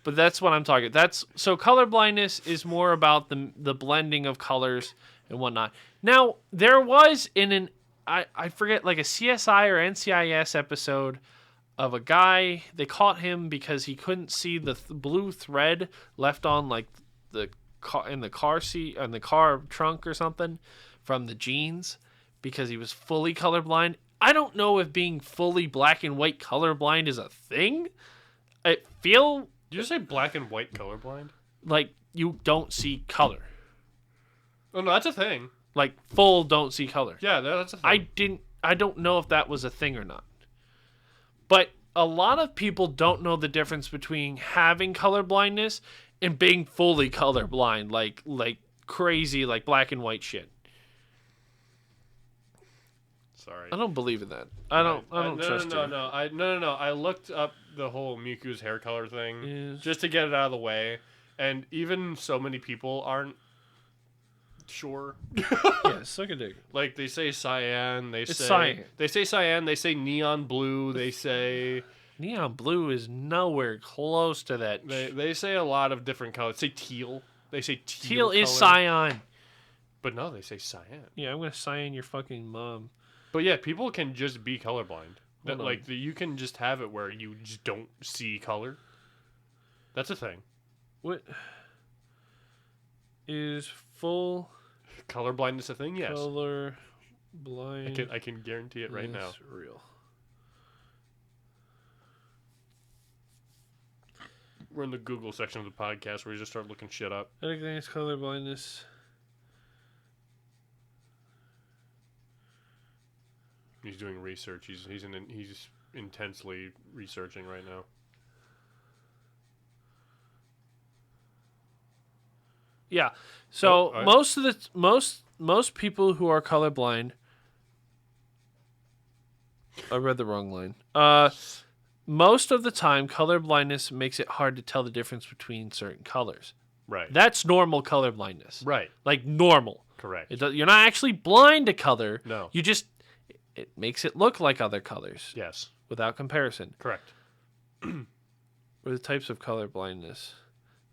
But that's what I'm talking. So color blindness is more about the blending of colors and whatnot. Now there was I forget, like a CSI or NCIS episode of a guy. They caught him because he couldn't see the blue thread left on like the car in the car seat in the car trunk or something from the jeans because he was fully colorblind. I don't know if being fully black and white colorblind is a thing. I feel Did you say black and white colorblind? like you don't see color. Oh no, that's a thing. Like full don't see color. Yeah, that's a thing. I don't know if that was a thing or not. But a lot of people don't know the difference between having color blindness and being fully colorblind, like crazy, like black and white shit. Sorry. I don't believe in that. I don't trust you. No. I looked up the whole Miku's hair color thing Yes. just to get it out of the way, and even so many people aren't sure. Yeah, suck a dick. Like they say cyan, they say cyan. They say cyan, they say neon blue, they say Neon blue is nowhere close to that. they say a lot of different colors. They say teal. They say Teal is color. cyan. But no, they say cyan. Yeah, I'm gonna cyan your fucking mom. But yeah, people can just be colorblind. That, Hold on. like you can just have it where you just don't see color. That's a thing. What is full Color blindness a thing? Yes. color blind? I can guarantee it right now. Real. We're in the Google section of the podcast where you just start looking shit up. Diagnosed color blindness. He's doing research. He's intensely researching right now. Yeah. So Oh, most people who are colorblind. I read the wrong line. Most of the time, color blindness makes it hard to tell the difference between certain colors. Right. That's normal color blindness. Right. Like normal. Correct. You're not actually blind to color. No. You just it makes it look like other colors Yes. without comparison. Correct. What are the types of color blindness?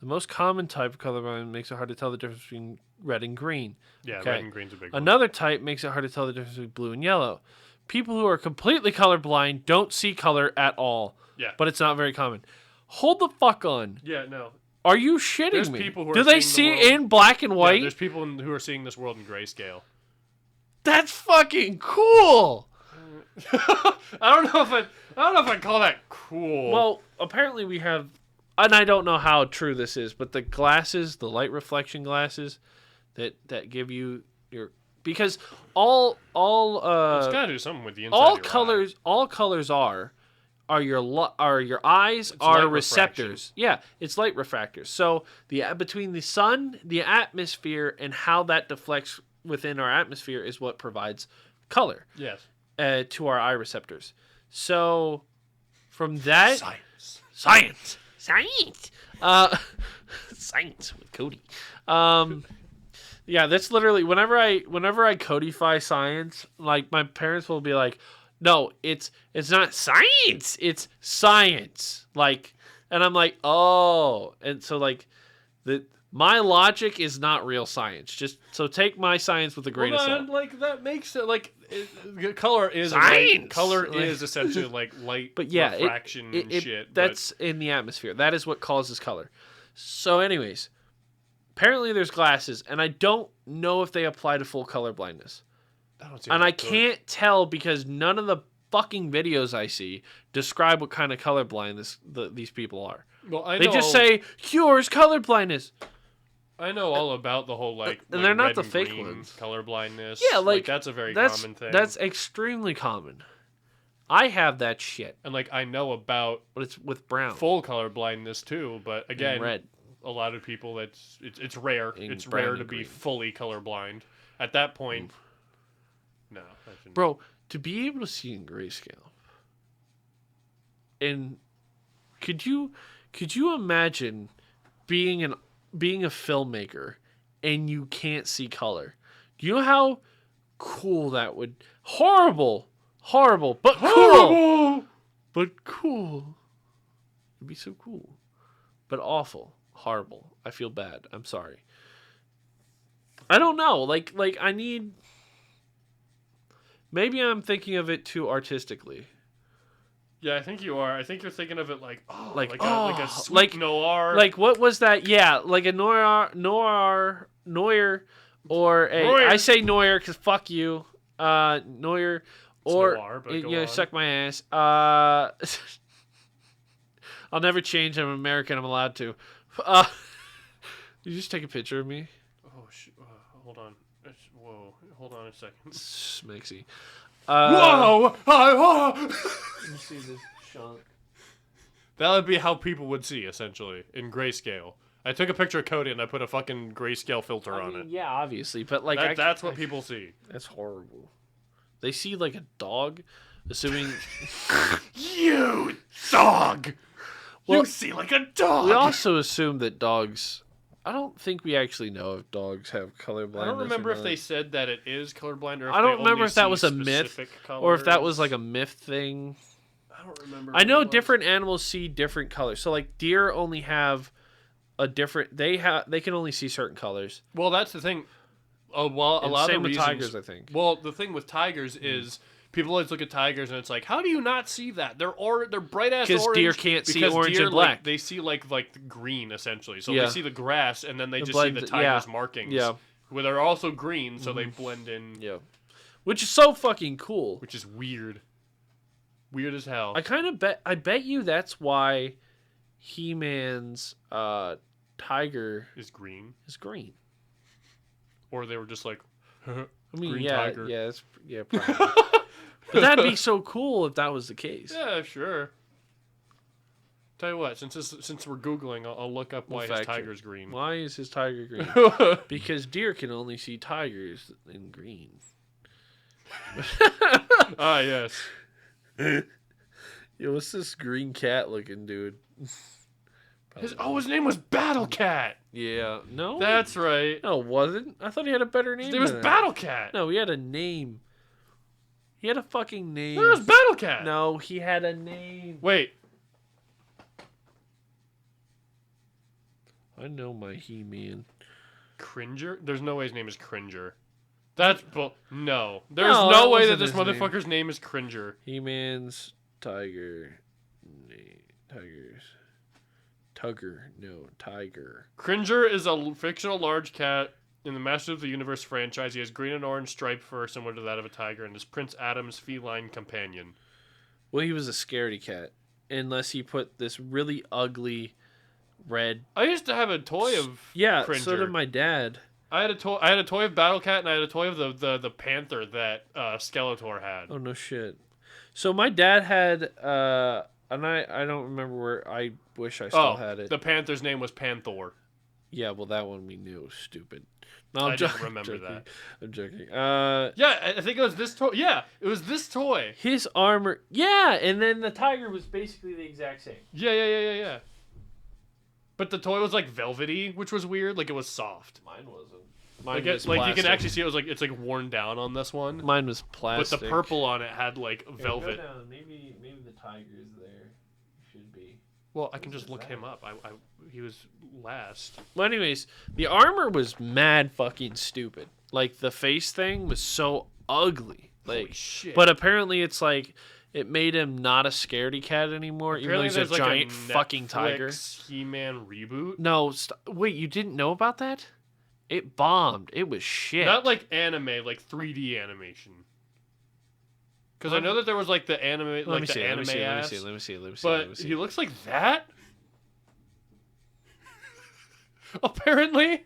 The most common type of color blindness makes it hard to tell the difference between red and green. Yeah. Okay. Red and green's a big one. Another type makes it hard to tell the difference between blue and yellow. People who are completely colorblind don't see color at all. Yeah. But it's not very common. Hold the fuck on. Yeah. No. Are you shitting There's me? people who Do are they seeing see the world- in black and Yeah, white? there's people who are seeing this world in grayscale. That's fucking cool. I don't know if I call that cool. Well, apparently we have, and I don't know how true this is, but the glasses, the light reflection glasses, that give you your because all it's got to do something with the inside. all of your colors all colors are your eyes are light receptors. Yeah, it's light refractors. So between the sun, the atmosphere, and how that deflects within our atmosphere is what provides color eye. Yes. to our eye receptors. So from that Science. science with Cody. Yeah, that's literally whenever I codify science, like my parents will be like, "No, it's not science, it's science." Like, and I'm like, "Oh," and so like my logic is not real science. Just so take my science with a grain of salt. Like that makes it like color is Science! color Like- is essentially like light But yeah, refraction and it shit. that's in the atmosphere. That is what causes color. So, anyways, Apparently, there's glasses, and I don't know if they apply to full color blindness. And I can't tell because none of the fucking videos I see describe what kind of colorblind these people are. Well, They just say cures color blindness. I know all about the whole and they're not red the and fake green ones. color blindness. Yeah, like that's a very that's, common thing. That's extremely common. I have that shit, and I know about but it's with brown, full color blindness too. But again, and red. A lot of people it's rare. And it's brown rare and to be green. fully colorblind. At that point, no. I shouldn't. Bro, to be able to see in grayscale, and could you imagine being a filmmaker and you can't see color? Do you know how cool that would? Horrible, but cool. But cool. It'd be so cool, but awful, horrible. I feel bad. I'm sorry. I don't know. Like I need. Maybe I'm thinking of it too artistically. Yeah, I think you are. I think you're thinking of it like Like a sweet noir. Like what was that? Yeah, like a Neuer, or a. Neuer. I say Neuer because fuck you, Neuer, or noir, but go you know, on. suck my ass. I'll never change. I'm American. I'm allowed to. You just take a picture of me, Oh, hold on. Whoa, hold on a second. Smixy. Whoa! You see this chunk? That would be how people would see, essentially, in grayscale. I took a picture of Cody and I put a fucking grayscale filter on it. Yeah, obviously, but like That's what people see. That's horrible. They see like a dog, assuming. You dog! Well, you see like a dog! We also assume that dogs. I don't think we actually know if dogs have color blindness. I don't remember or if not. they said that it is colorblind or if I don't they remember only if that see was a myth, specific or if that was colors. like a myth thing. I don't remember. I know what it was. different animals see different colors. So like deer only have a different. They can only see certain colors. Well, that's the thing. Oh, well, a And lot same of with reasons. tigers, I think. Well, the thing with tigers is people always look at tigers and it's like, how do you not see that? They're bright ass orange. Because deer can't see because orange deer, and black. Like, they see like the green essentially. So Yeah. they see the grass and then they The just see blend- the tiger's yeah. markings. Yeah. Where they're also green, so they blend in, Yeah, which is so fucking cool. which is weird. Weird as hell. I bet you that's why He-Man's tiger Is green, is green. or they were just like, I mean, Green yeah, tiger. yeah, probably. But that'd be so cool if that was the case. yeah, sure. Tell you what, since we're googling, I'll look up why his fact check. tiger's green. Why is his tiger green? Because deer can only see tigers in green. Ah, yes. Yo, what's this green cat looking dude? His name was Battle Cat. Yeah, no, That's right. no, it wasn't. I thought he had a better name. It was than that. Battle Cat. No, he had a name. He had a fucking name. It was Battle Cat. No, he had a name. Wait. I know my He-Man. Cringer? There's no way his name is Cringer. That's no. There's No, no that way that wasn't this his name. motherfucker's name is Cringer. He-Man's tiger. Tigers. Tugger. No, tiger. Cringer is a fictional large cat in the Masters of the Universe franchise. He has green and orange striped fur similar to that of a tiger and is Prince Adam's feline companion. Well, he was a scaredy cat. Unless he put this really ugly red. I used to have a toy of Yeah, Cringer. so did my dad. I had a toy of Battle Cat and I had a toy of the panther that Skeletor had. Oh, no shit. So my dad had, and I don't remember where, I wish I still had it. The panther's name was Panther. Yeah, well, that one we knew. Stupid. No, I I'm didn't joking. remember joking. that. I'm joking. Yeah, I think it was this toy. Yeah, it was this toy. His armor. Yeah, and then the tiger was basically the exact same. Yeah. But the toy was like velvety, which was weird. Like it was soft. Mine wasn't. Like, Mine was you can plastic. actually see it was like it's like worn down on this one. Mine was But plastic. the purple on it had like Here, velvet. Go down. Maybe the tiger is there. Should be. Well, I can just look him up. He was last. Well, anyways, the armor was mad fucking stupid. Like the face thing was so ugly. Like, Holy shit. but apparently it's like it made him not a scaredy cat anymore, even though Apparently he's a giant fucking tiger. He-Man reboot. No, wait, you didn't know about that? It bombed. It was shit. Not like anime, like 3D animation. Because I know that there was like the anime, Let like me the see. anime ass. Let me see. But he looks like that. Apparently.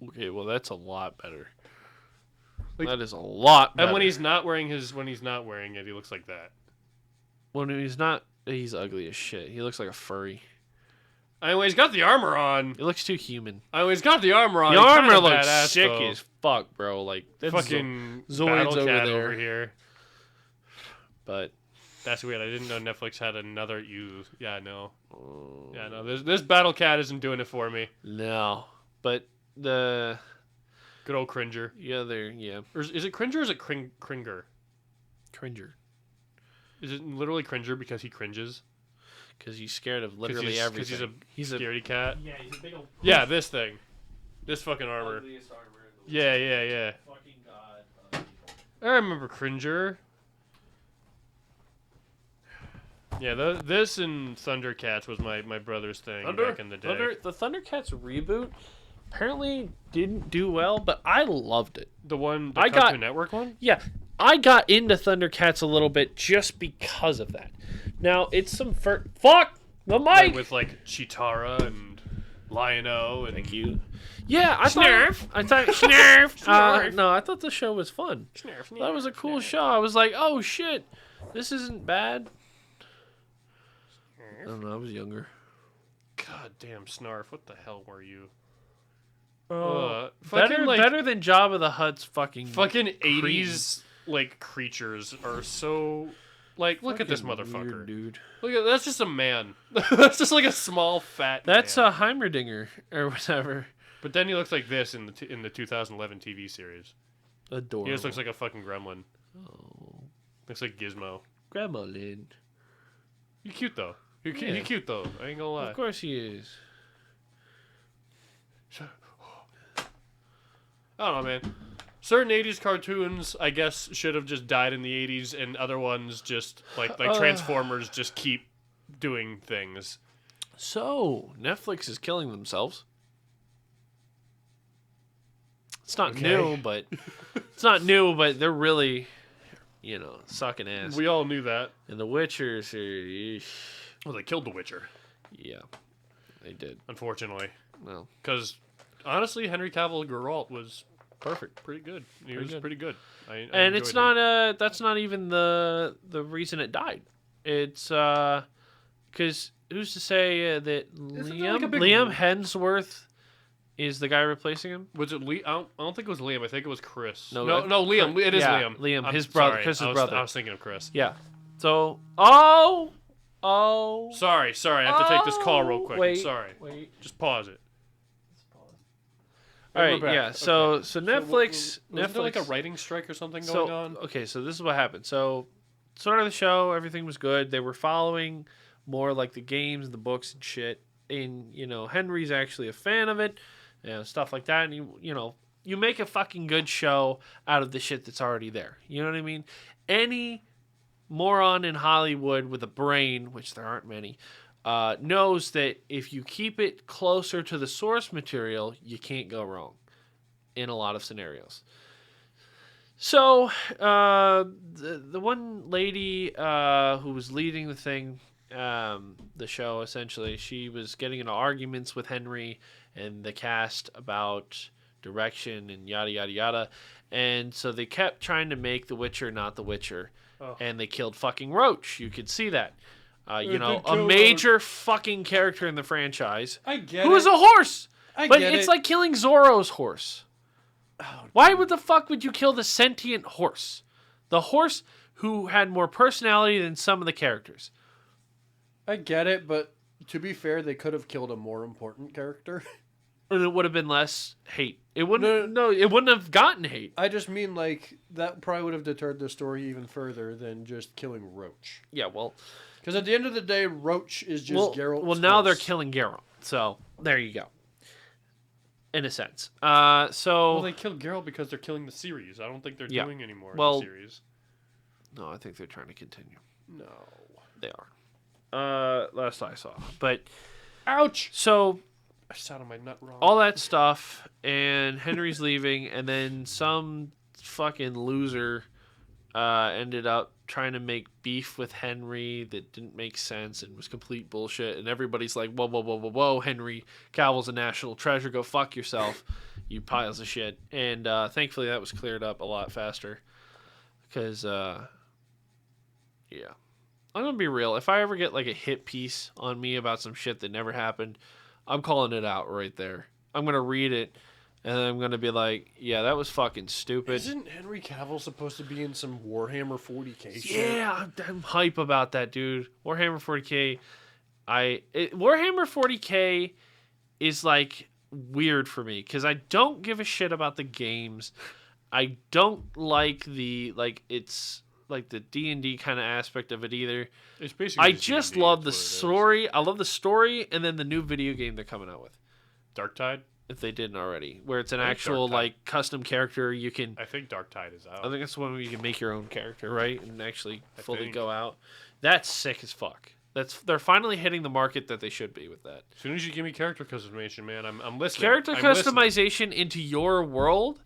Okay, well that's a lot better. Like- That is a lot better. And when he's not wearing it, he looks like that. when he's not, he's ugly as shit. He looks like a furry. Anyway, he's got the armor on. He looks too human. Anyway, he's got the armor on. The He's armor kinda looks badass, sick though. as fuck, bro. Like that's Fucking Zoid's Battle over Cat there. over here. But That's weird. I didn't know Netflix had another. Yeah, no. Yeah, no. This Battle Cat isn't doing it for me. no. But the Good old Cringer. other, Or is it Cringer or is it Cringer? Cringer, Is it literally Cringer because he cringes? because he's scared of literally Because everything. he's a scaredy cat. yeah, he's a big old Yeah, this thing. This fucking armor. ugliest armor in the Yeah. fucking god. I remember Cringer. Yeah, this and Thundercats was my brother's thing back in the day. The Thundercats reboot apparently didn't do well, but I loved it. The one, the I got- Cartoon Network one? Yeah, I got into Thundercats a little bit just because of that. Now it's some fuck the mic. Like with like Chitara and Lion-O and Thank you. Yeah, I Snarf. thought Snarf. Snarf. No, I thought the show was fun. That was a cool show. I was like, oh shit, this isn't bad. I don't know. I was younger. God damn, Snarf, what the hell were you? Better than Jabba the Hutt's fucking 80s like creatures are so like look at this fucking motherfucker. weird, dude. Look at that's just a man. That's just like a small fat That's man. a Heimerdinger or whatever. But then he looks like this in the 2011 TV series. Adorable. He just looks like a fucking gremlin. Oh, Looks like Gizmo. Grandma Lynn. You're cute though. You're Yeah. cute though. I ain't gonna lie. Of course he is. I don't know, man. Certain 80s cartoons, I guess, should have just died in the 80s, and other ones just, like Transformers, just keep doing things. So Netflix is killing themselves. It's not Okay. new, but they're really, sucking ass. We all knew that. And the Witchers are, eesh. Well, they killed The Witcher, Yeah, they did. unfortunately. Well, Because, honestly, Henry Cavill Geralt was perfect. Pretty good. He was good. pretty good. I and it's enjoyed him. not that's not even the reason it died. It's because who's to say that there like a big Liam rule? Hemsworth is the guy replacing him? Was it Lee? I don't think it was Liam. I think it was Chris. No, No, Liam. It is yeah, Liam. Liam, I'm his brother, sorry. Chris's I was, brother. I was thinking of Chris. Yeah. So oh. Sorry. I have to take this call real quick. Wait, Sorry. Wait. Just pause it. All right. We're back. Yeah. So Netflix. Wasn't Netflix. there like a writing strike or something So going on? okay. So this is what happened. So start of the show, everything was good. They were following more like the games, the books, and shit. And Henry's actually a fan of it, stuff like that. And you make a fucking good show out of the shit that's already there. You know what I mean? Any moron in Hollywood with a brain, which there aren't many, knows that if you keep it closer to the source material, you can't go wrong in a lot of scenarios. So the one lady who was leading the thing, the show essentially, she was getting into arguments with Henry and the cast about direction and yada yada yada, and so they kept trying to make The Witcher not The Witcher. Oh. And they killed fucking Roach. You could see that. did A kill major fucking character in the franchise. I get Who is a horse? I But get it's it. like killing Zorro's horse. Why would the fuck would you kill the sentient horse? The horse who had more personality than some of the characters. I get it, but to be fair, they could have killed a more important character. And it would have been less hate. It wouldn't. No, it wouldn't have gotten hate. I just mean like that probably would have deterred the story even further than just killing Roach. Yeah, well, Because at the end of the day, Roach is just Geralt's well, now they're horse. killing Geralt. So there you go. In a sense. Well, they killed Geralt because they're killing the series. I don't think they're Yeah. doing anymore Well- in the series. No, I think they're trying to continue. No. They are. Last I saw. But Ouch! so I sat on my nut wrong. all that stuff, and Henry's leaving, and then some fucking loser ended up trying to make beef with Henry that didn't make sense and was complete bullshit. And everybody's like, whoa, whoa, whoa, whoa, whoa, Henry Cavill's a national treasure. Go fuck yourself, you piles of shit. And thankfully that was cleared up a lot faster. Because, yeah. I'm going to be real. If I ever get like a hit piece on me about some shit that never happened, I'm calling it out right there. I'm going to read it. And then I'm going to be like, yeah, that was fucking stupid. Isn't Henry Cavill supposed to be in some Warhammer 40k shit? Yeah, I'm hype about that, dude. Warhammer 40k. Warhammer 40k is like weird for me because I don't give a shit about the games. I don't like it's like the D&D kind of aspect of it either. It's basically I just love the story. I love the story and then the new video game they're coming out with. Darktide? If they didn't already, where it's an I think actual Darktide. like custom character you can. I think Darktide is out. I think that's the one where you can make your own character, right, and actually fully think. go out. That's sick as fuck. They're finally hitting the market that they should be with that. As soon as you give me character customization, man, I'm listening. Character I'm listening. customization into your world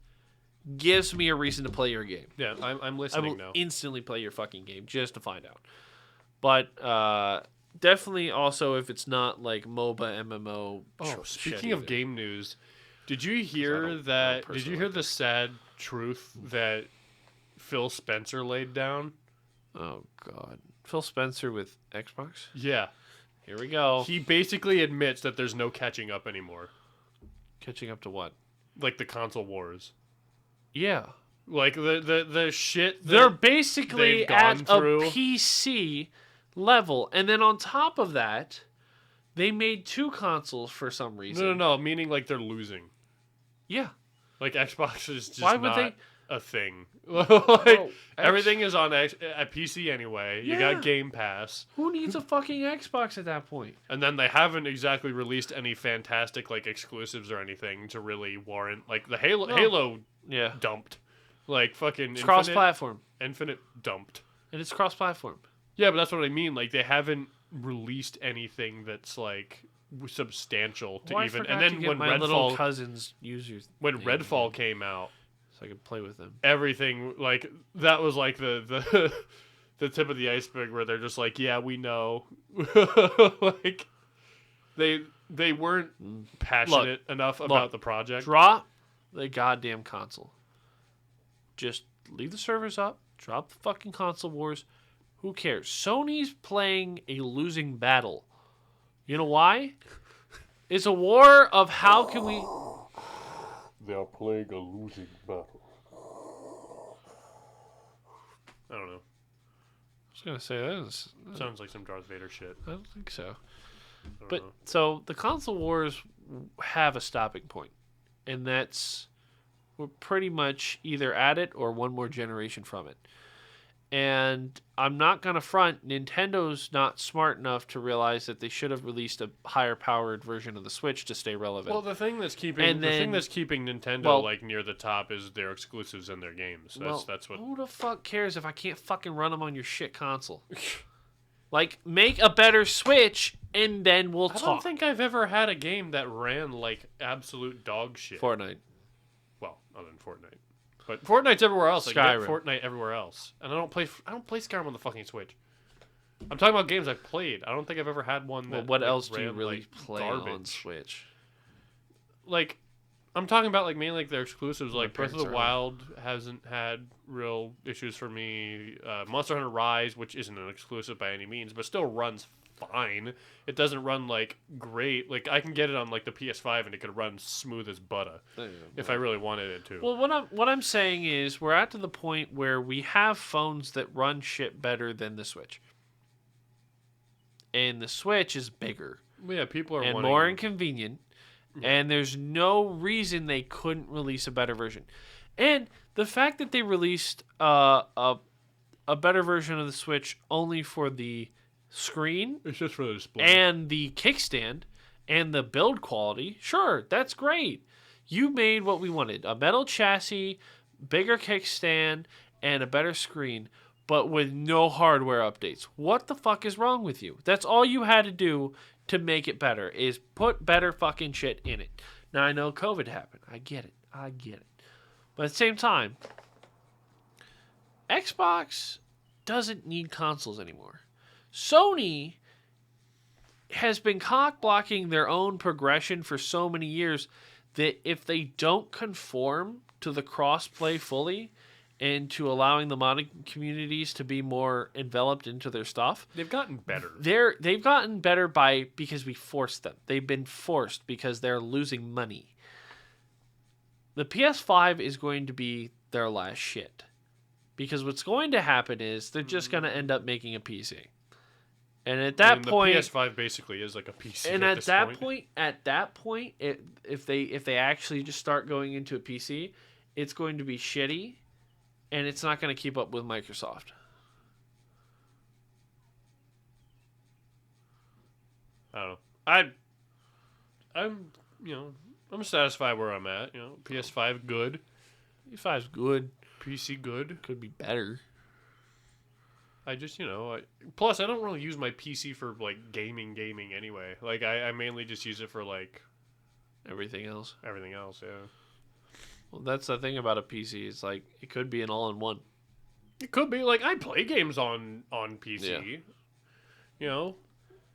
gives me a reason to play your game. Yeah, I'm I listening will now. instantly play your fucking game just to find out. But definitely also if it's not like MOBA MMO. Oh, shit speaking of either. game news, did you I hear don't that? Did personally you hear like the sad truth that Phil Spencer laid down? Oh god, Phil Spencer with Xbox. Yeah, Here we go. he basically admits that there's no catching up anymore, Catching up to what? like the console wars, Yeah. like the shit. They're That basically they've at gone a through. PC level. And then on top of that, they made two consoles for some reason. no, meaning like they're losing. Yeah. Like Xbox is just Why would not they- a thing. like X- everything is on a PC anyway. You Yeah. got Game Pass. Who needs a fucking Xbox at that point? And then they haven't exactly released any fantastic like exclusives or anything to really warrant like the Halo No. Halo Yeah. dumped. Like fucking It's Infinite, cross-platform. Infinite dumped. And it's cross-platform. Yeah, but that's what I mean. Like they haven't released anything that's like substantial to Well, I even. forgot And then to get when my little Redfall cousins users when thing Redfall came out, so I could play with them. everything like that was like the the tip of the iceberg where they're just like, yeah, we know. Like they weren't passionate enough about the project. Drop the goddamn console. Just leave the servers up. Drop the fucking console wars. Who cares? Sony's playing a losing battle. You know why? It's a war of how can we... They are playing a losing battle. I don't know. I was going to say that. Sounds like some Darth Vader shit. I don't think so. I don't But know. so the console wars have a stopping point, and that's we're pretty much either at it or one more generation from it. And I'm not gonna front. Nintendo's not smart enough to realize that they should have released a higher powered version of the Switch to stay relevant. Well, the thing that's keeping And the thing then- that's keeping Nintendo well- like near the top is their exclusives and their games. That's what. Who the fuck cares if I can't fucking run them on your shit console? Like, make a better Switch, and then we'll I don't talk. think I've ever had a game that ran like absolute dog shit. Fortnite. Well, other than Fortnite, but Fortnite's everywhere else. I get Skyrim. Fortnite everywhere else, and I don't play Skyrim on the fucking Switch. I'm talking about games I've played. I don't think I've ever had one that. Well, what like, else do you ran, really like, play on garbage. Switch? Like, I'm talking about like mainly like their exclusives. My Like Breath of parents the are Wild hasn't had real issues for me. Monster Hunter Rise, which isn't an exclusive by any means, but still runs fine. It doesn't run like great. Like I can get it on like the PS5 and it could run smooth as butter if I really wanted it to. Well, what I'm saying is we're at to the point where we have phones that run shit better than the Switch, and the Switch is bigger Yeah, people are and wanting, more inconvenient, and there's no reason they couldn't release a better version. And the fact that they released a better version of the Switch only for the screen It's just for the display. and the kickstand and the build quality, sure, that's great. You made what we wanted: a metal chassis, bigger kickstand, and a better screen. but with no hardware updates. What the fuck is wrong with you? That's all you had to do to make it better, is put better fucking shit in it. Now, I know COVID happened. I get it. But at the same time, Xbox doesn't need consoles anymore. Sony has been cock-blocking their own progression for so many years that if they don't conform to the cross-play fully and to allowing the modding communities to be more enveloped into their stuff, They've gotten better. they've gotten better because we forced them. They've been forced because they're losing money. The PS5 is going to be their last shit. Because what's going to happen is they're just going to end up making a PC. And at that point, the PS5 basically is like a PC. and at that point, if they actually just start going into a PC, it's going to be shitty, and it's not going to keep up with Microsoft. I don't know. I'm satisfied where I'm at. PS5 good, PS5's good. PC good. Could be better. I just, plus I don't really use my PC for like gaming anyway. Like I mainly just use it for like Everything else. everything else. Yeah, Well, that's the thing about a PC. It's like it could be an all-in-one. it could be like I play games on PC. Yeah.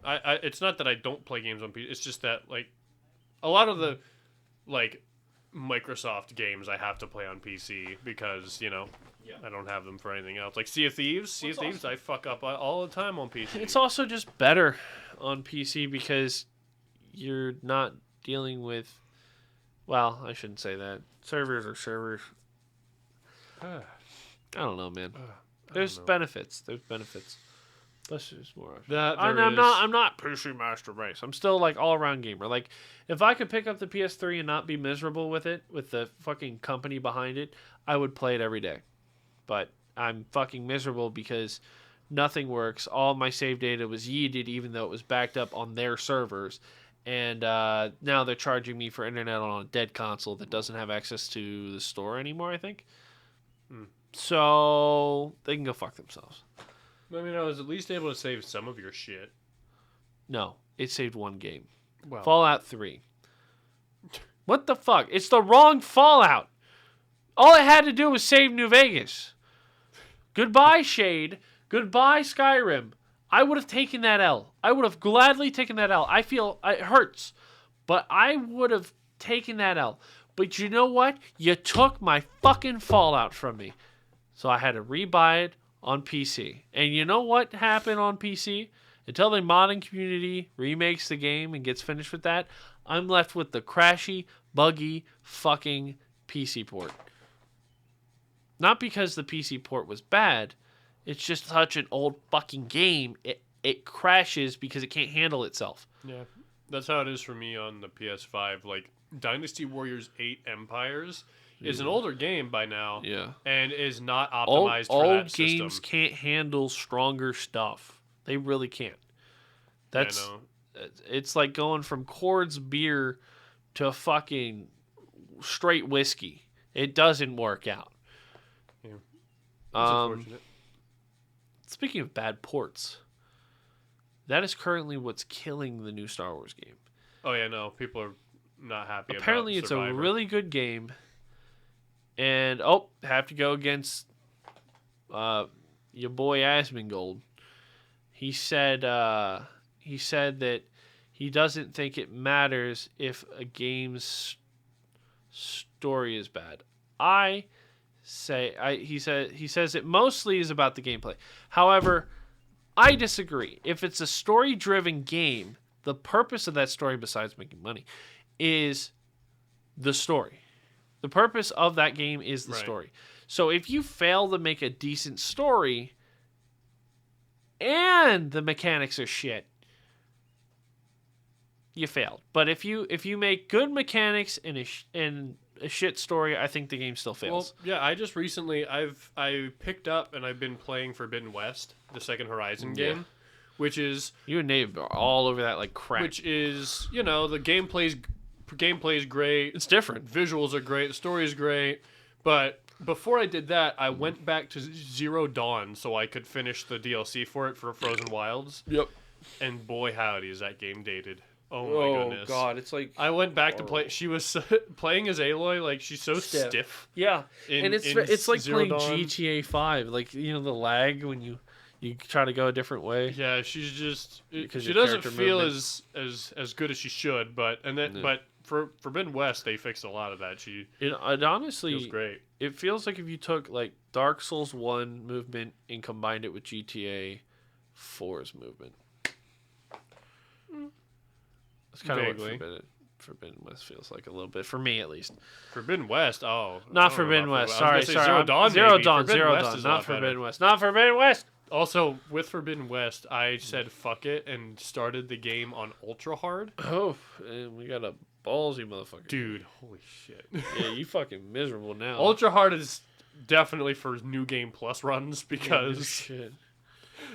I it's not that I don't play games on PC. It's just that like a lot of the like Microsoft games I have to play on PC because I don't have them for anything else. Like Sea of Thieves, I fuck up all the time on PC. It's also just better on PC because you're not dealing with. Well, I shouldn't say that. Servers are servers. I don't know, man. There's benefits. Plus, there's more. I'm not PC master race. I'm still like all around gamer. Like, if I could pick up the PS3 and not be miserable with it, with the fucking company behind it, I would play it every day. But I'm fucking miserable because nothing works. All my save data was yeeted, even though it was backed up on their servers. And now they're charging me for internet on a dead console that doesn't have access to the store anymore, I think. So they can go fuck themselves. I mean, I was at least able to save some of your shit. No, it saved one game. Well, Fallout 3. What the fuck? It's the wrong Fallout. All it had to do was save New Vegas. Goodbye, Shade. Goodbye, Skyrim. I would have taken that L. I would have gladly taken that L. I feel it hurts, but I would have taken that L. But you know what? You took my fucking Fallout from me. So I had to rebuy it on PC. And you know what happened on PC? Until the modding community remakes the game and gets finished with that, I'm left with the crashy, buggy, fucking PC port. Not because the PC port was bad. It's just such an old fucking game. It crashes because it can't handle itself. yeah, that's how it is for me on the PS5. Like, Dynasty Warriors 8 Empires is an older game by now. Yeah. And is not optimized for that old games system. can't handle stronger stuff. They really can't. That's it's like going from Coors beer to fucking straight whiskey. It doesn't work out. Yeah. It's unfortunate. Speaking of bad ports, that is currently what's killing the new Star Wars game. Oh yeah, no, people are not happy. Apparently, about it's Survivor. a really good game, and have to go against your boy Asmongold. He said that he doesn't think it matters if a game's story is bad. He says it mostly is about the gameplay. However, I disagree. If it's a story-driven game, the purpose of that story, besides making money, is the story. The purpose of that game is the story. So if you fail to make a decent story and the mechanics are shit, you failed. But if you make good mechanics and a shit story, I think the game still fails. Well, yeah, I just recently I picked up and I've been playing Forbidden West, the second Horizon game, which is you and Nave are all over that like crap. which is the gameplay's great. It's different. Visuals are great. The story is great, but before I did that, I went back to Zero Dawn so I could finish the DLC for it for Frozen Wilds. Yep. And boy, howdy, is that game dated. Oh my Oh goodness. god, it's like I went back to play. She was playing as Aloy, like she's so stiff. yeah, in- and it's in it's like Zero playing Dawn. GTA 5, like the lag when you try to go a different way. Yeah, she's just Because she your doesn't character feel movement. as good as she should. But Yeah. but for Forbidden West, they fixed a lot of that. She It honestly feels great. it feels like if you took like Dark Souls 1 movement and combined it with GTA 4's movement. It's kind of what Vaguely. Forbidden West feels like a little bit for me at least. Forbidden West. Oh, I Not don't know Forbidden about West. Forbidden- I was Sorry, gonna say sorry. Zero Dawn. Zero maybe. Dawn. Forbidden Zero West Dawn. is a Not lot better. Forbidden West. Not Forbidden West. Also, with Forbidden West, I said fuck it and started the game on ultra hard. Oh, and we got a ballsy motherfucker. Dude, holy shit. Yeah, you fucking miserable now. Ultra hard is definitely for new game plus runs Yeah, no because shit.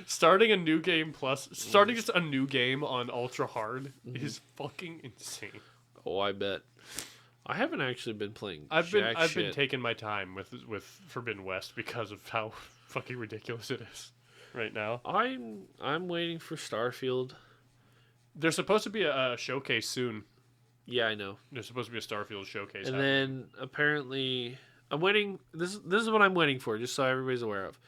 starting just a new game on ultra hard is fucking insane. Oh, I bet. I haven't actually been playing. I've been shit. taking my time with Forbidden West because of how fucking ridiculous it is right now. I'm waiting for Starfield. There's supposed to be a showcase soon. Yeah, I know. There's supposed to be a Starfield showcase. And happening. then apparently, I'm waiting. This is what I'm waiting for, just so everybody's aware of.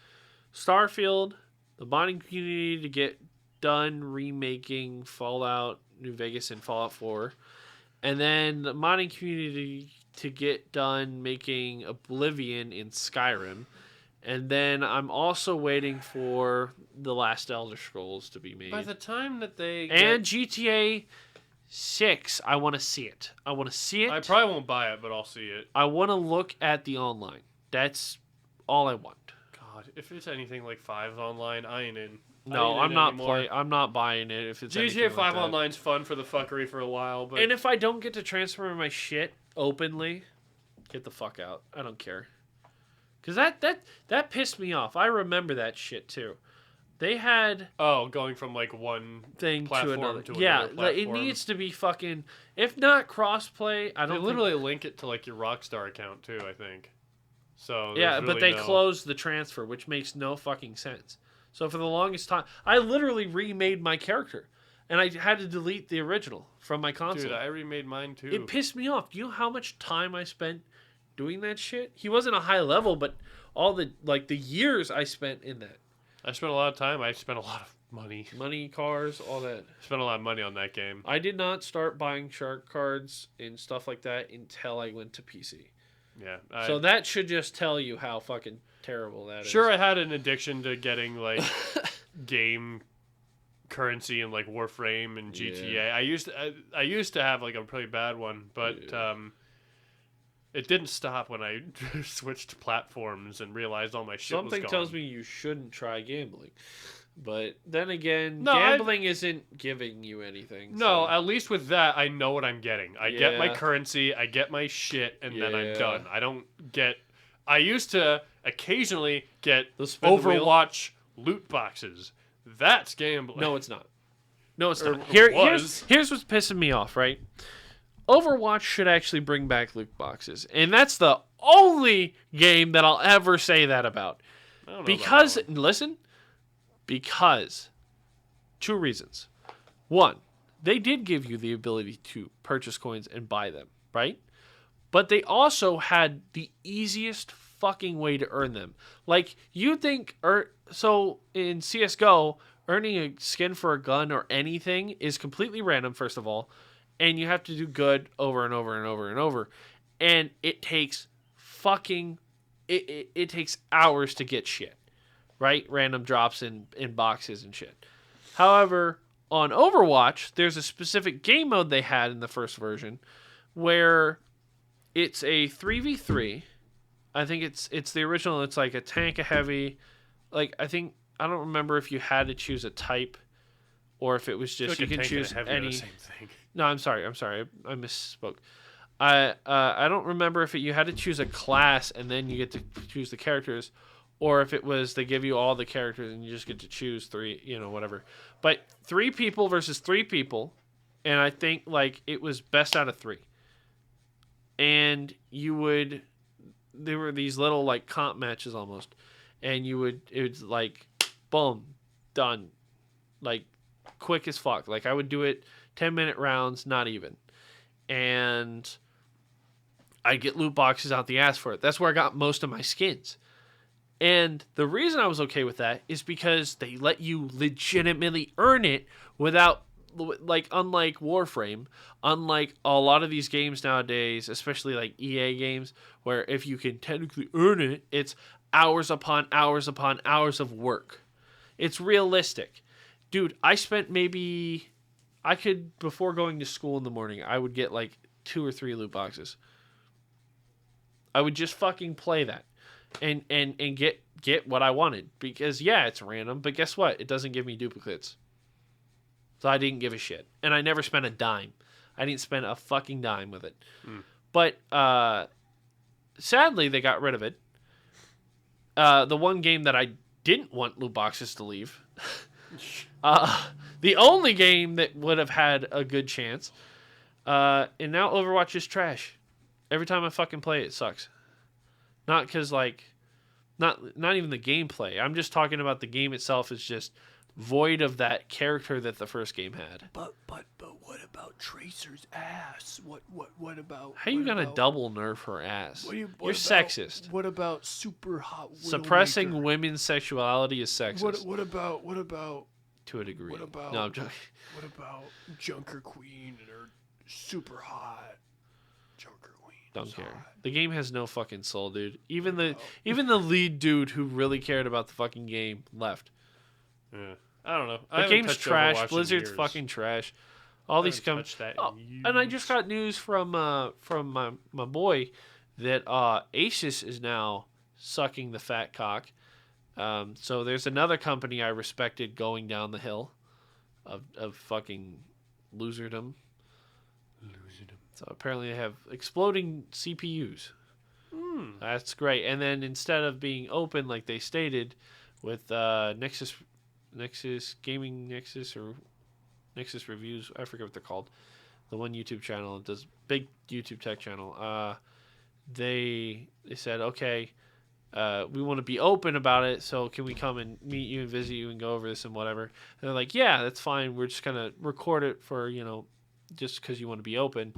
Starfield, the modding community to get done remaking Fallout New Vegas and Fallout 4, and then the modding community to get done making Oblivion in Skyrim, and then I'm also waiting for the last Elder Scrolls to be made. by the time that they And GTA 6, I want to see it. I want to see it. I probably won't buy it, but I'll see it. I want to look at the online. That's all I want. God, if it's anything like 5 online, I ain't in. No, I'm not playing. I'm not buying it if it's anything GTA like 5 that. Online's fun for the fuckery for a while, but And if I don't get to transfer my shit openly, get the fuck out. I don't care. Cause that pissed me off. I remember that shit too. They had going from like one thing to platform another. to Yeah, another like, it platform. needs to be fucking. If not crossplay, I They don't literally link it to like your Rockstar account too, I think. So Yeah, there's but really they no- closed the transfer, which makes no fucking sense. So for the longest time, I literally remade my character, and I had to delete the original from my console. Dude, I remade mine too. It pissed me off. Do you know how much time I spent doing that shit? He wasn't a high level, but all the years I spent in that. I spent a lot of time. I spent a lot of money. Money, cars, all that. Spent a lot of money on that game. I did not start buying shark cards and stuff like that until I went to PC. Yeah. So that should just tell you how fucking terrible that is. Sure, I had an addiction to getting like game currency and like Warframe and GTA. I used to have like a pretty bad one, but it didn't stop when I switched platforms and realized all my shit was Something gone. tells me you shouldn't try gambling. But then again, No, gambling isn't giving you anything. No, so- at least with that, I know what I'm getting. I get my Yeah. currency, I get my shit, and then I'm Yeah. done. I don't get. I used to occasionally get The spin the wheel? Overwatch loot boxes. That's gambling. No, it's not. No, it's Or not. was. Here's what's pissing me off, right? Overwatch should actually bring back loot boxes. And that's the only game that I'll ever say that about. I don't know Because, about that one. listen, because two reasons. One, they did give you the ability to purchase coins and buy them, right? But they also had the easiest fucking way to earn them. Like, you think, so in CSGO, earning a skin for a gun or anything is completely random, first of all, and you have to do good over and over and over and over. And it takes it takes hours to get shit, right? Random drops in boxes and shit. However, on Overwatch, there's a specific game mode they had in the first version where it's a 3v3. I think it's the original. It's like a tank, a heavy. Like, I don't remember if you had to choose a type or if it was I just feel you like a can tank and a choose heavy are any. the same thing. No, I'm sorry. I misspoke. I don't remember if you had to choose a class and then you get to choose the characters, or if it was they give you all the characters and you just get to choose 3, whatever. But 3 people versus 3 people, and I think like it was best out of 3. And you would they were these little like comp matches almost, and it was like, boom, done, like quick as fuck. Like I would do it 10-minute rounds, not even, and I'd get loot boxes out the ass for it. That's where I got most of my skins. And the reason I was okay with that is because they let you legitimately earn it without, like, unlike Warframe, unlike a lot of these games nowadays, especially like EA games, where if you can technically earn it, it's hours upon hours upon hours of work. It's realistic. Dude, I spent before going to school in the morning, I would get like 2 or 3 loot boxes. I would just fucking play that. And get what I wanted. Because, yeah, it's random, but guess what? It doesn't give me duplicates. So I didn't give a shit. And I never spent a dime. I didn't spend a fucking dime with it. But, sadly, they got rid of it. The one game that I didn't want loot boxes to leave. The only game that would have had a good chance. And now Overwatch is trash. Every time I fucking play it, it sucks. Not because, like, not even the gameplay. I'm just talking about the game itself is just void of that character that the first game had. But what about Tracer's ass? What about? How you gonna double nerf her ass? What You're about, sexist. What about super hot? Suppressing Widowmaker? women's sexuality is sexist. What about? To a degree. What about? No, I'm joking. What about Junker Queen and her super hot Junker Queen? Don't care. Hot. The game has no fucking soul, dude. Even the lead dude who really cared about the fucking game left. Yeah. I don't know. The game's trash. Blizzard's fucking trash. All these touched that and I just got news from my boy that Asus is now sucking the fat cock. So there's another company I respected going down the hill of fucking loserdom. So apparently they have exploding CPUs. That's great. And then instead of being open like they stated with Nexus Gaming Nexus or Nexus Reviews, I forget what they're called. The one YouTube channel that does big YouTube tech channel. They said, okay, we want to be open about it, so can we come and meet you and visit you and go over this and whatever? And they're like, yeah, that's fine. We're just gonna record it for, just because you want to be open.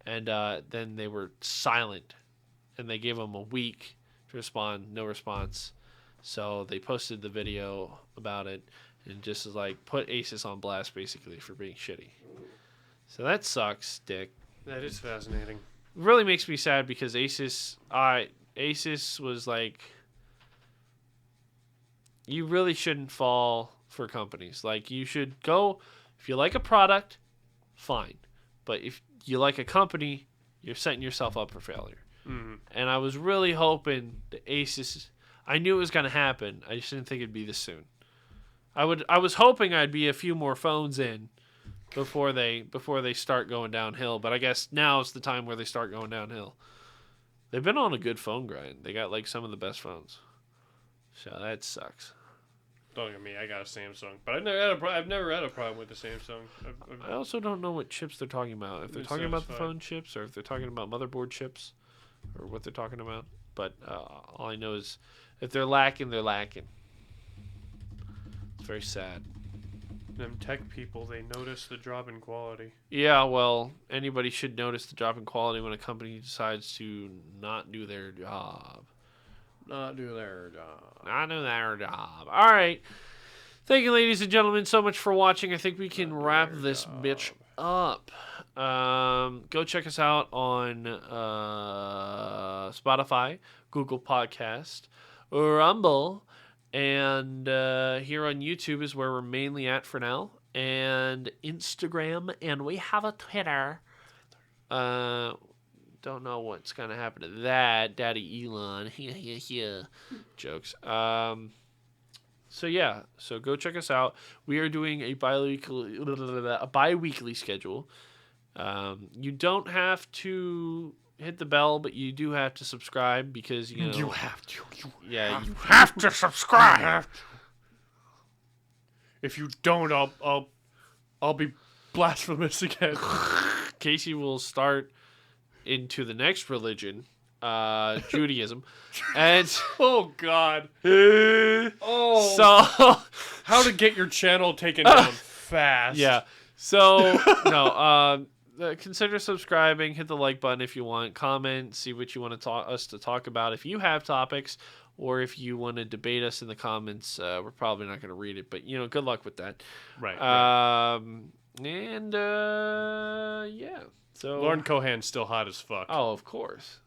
And then they were silent, and they gave them a week to respond. No response. So they posted the video about it and just like put Asus on blast basically for being shitty. So that sucks, dick. That is fascinating. Really makes me sad because Asus was like, you really shouldn't fall for companies. Like, you should go, if you like a product, fine. But if you like a company, you're setting yourself up for failure. Mm-hmm. And I was really hoping that Asus, I knew it was going to happen. I just didn't think it'd be this soon. I was hoping I'd be a few more phones in before they start going downhill. But I guess now is the time where they start going downhill. They've been on a good phone grind. They got like some of the best phones. So that sucks. Don't get me. I got a Samsung, but I've never had a problem with the Samsung. I also don't know what chips they're talking about. If they're talking about the satisfied. phone chips, or if they're talking about motherboard chips, or what they're talking about. But all I know is if they're lacking, they're lacking. It's very sad. Them tech people, they notice the drop in quality. Yeah, well, anybody should notice the drop in quality when a company decides to not do their job. Not do their job. Not do their job. All right. Thank you, ladies and gentlemen, so much for watching. I think we can wrap this bitch up. Go check us out on Spotify, Google Podcast, Rumble, and here on YouTube is where we're mainly at for now, and Instagram, and we have a Twitter. Don't know what's going to happen to that. Daddy Elon. Jokes. So yeah, so go check us out. We are doing a bi-weekly schedule. You don't have to hit the bell, but you do have to subscribe because, you know. You have to. You Have to subscribe. If you don't, I'll be blasphemous again. Casey will start into the next religion Judaism, and Oh God. so How to get your channel taken down fast. yeah. So no, consider subscribing. Hit the like button if you want. Comment. See what you want us to talk about. If you have topics, or if you want to debate us in the comments, we're probably not going to read it. But good luck with that. Right. And yeah. So Lauren Cohan's still hot as fuck. Oh, of course.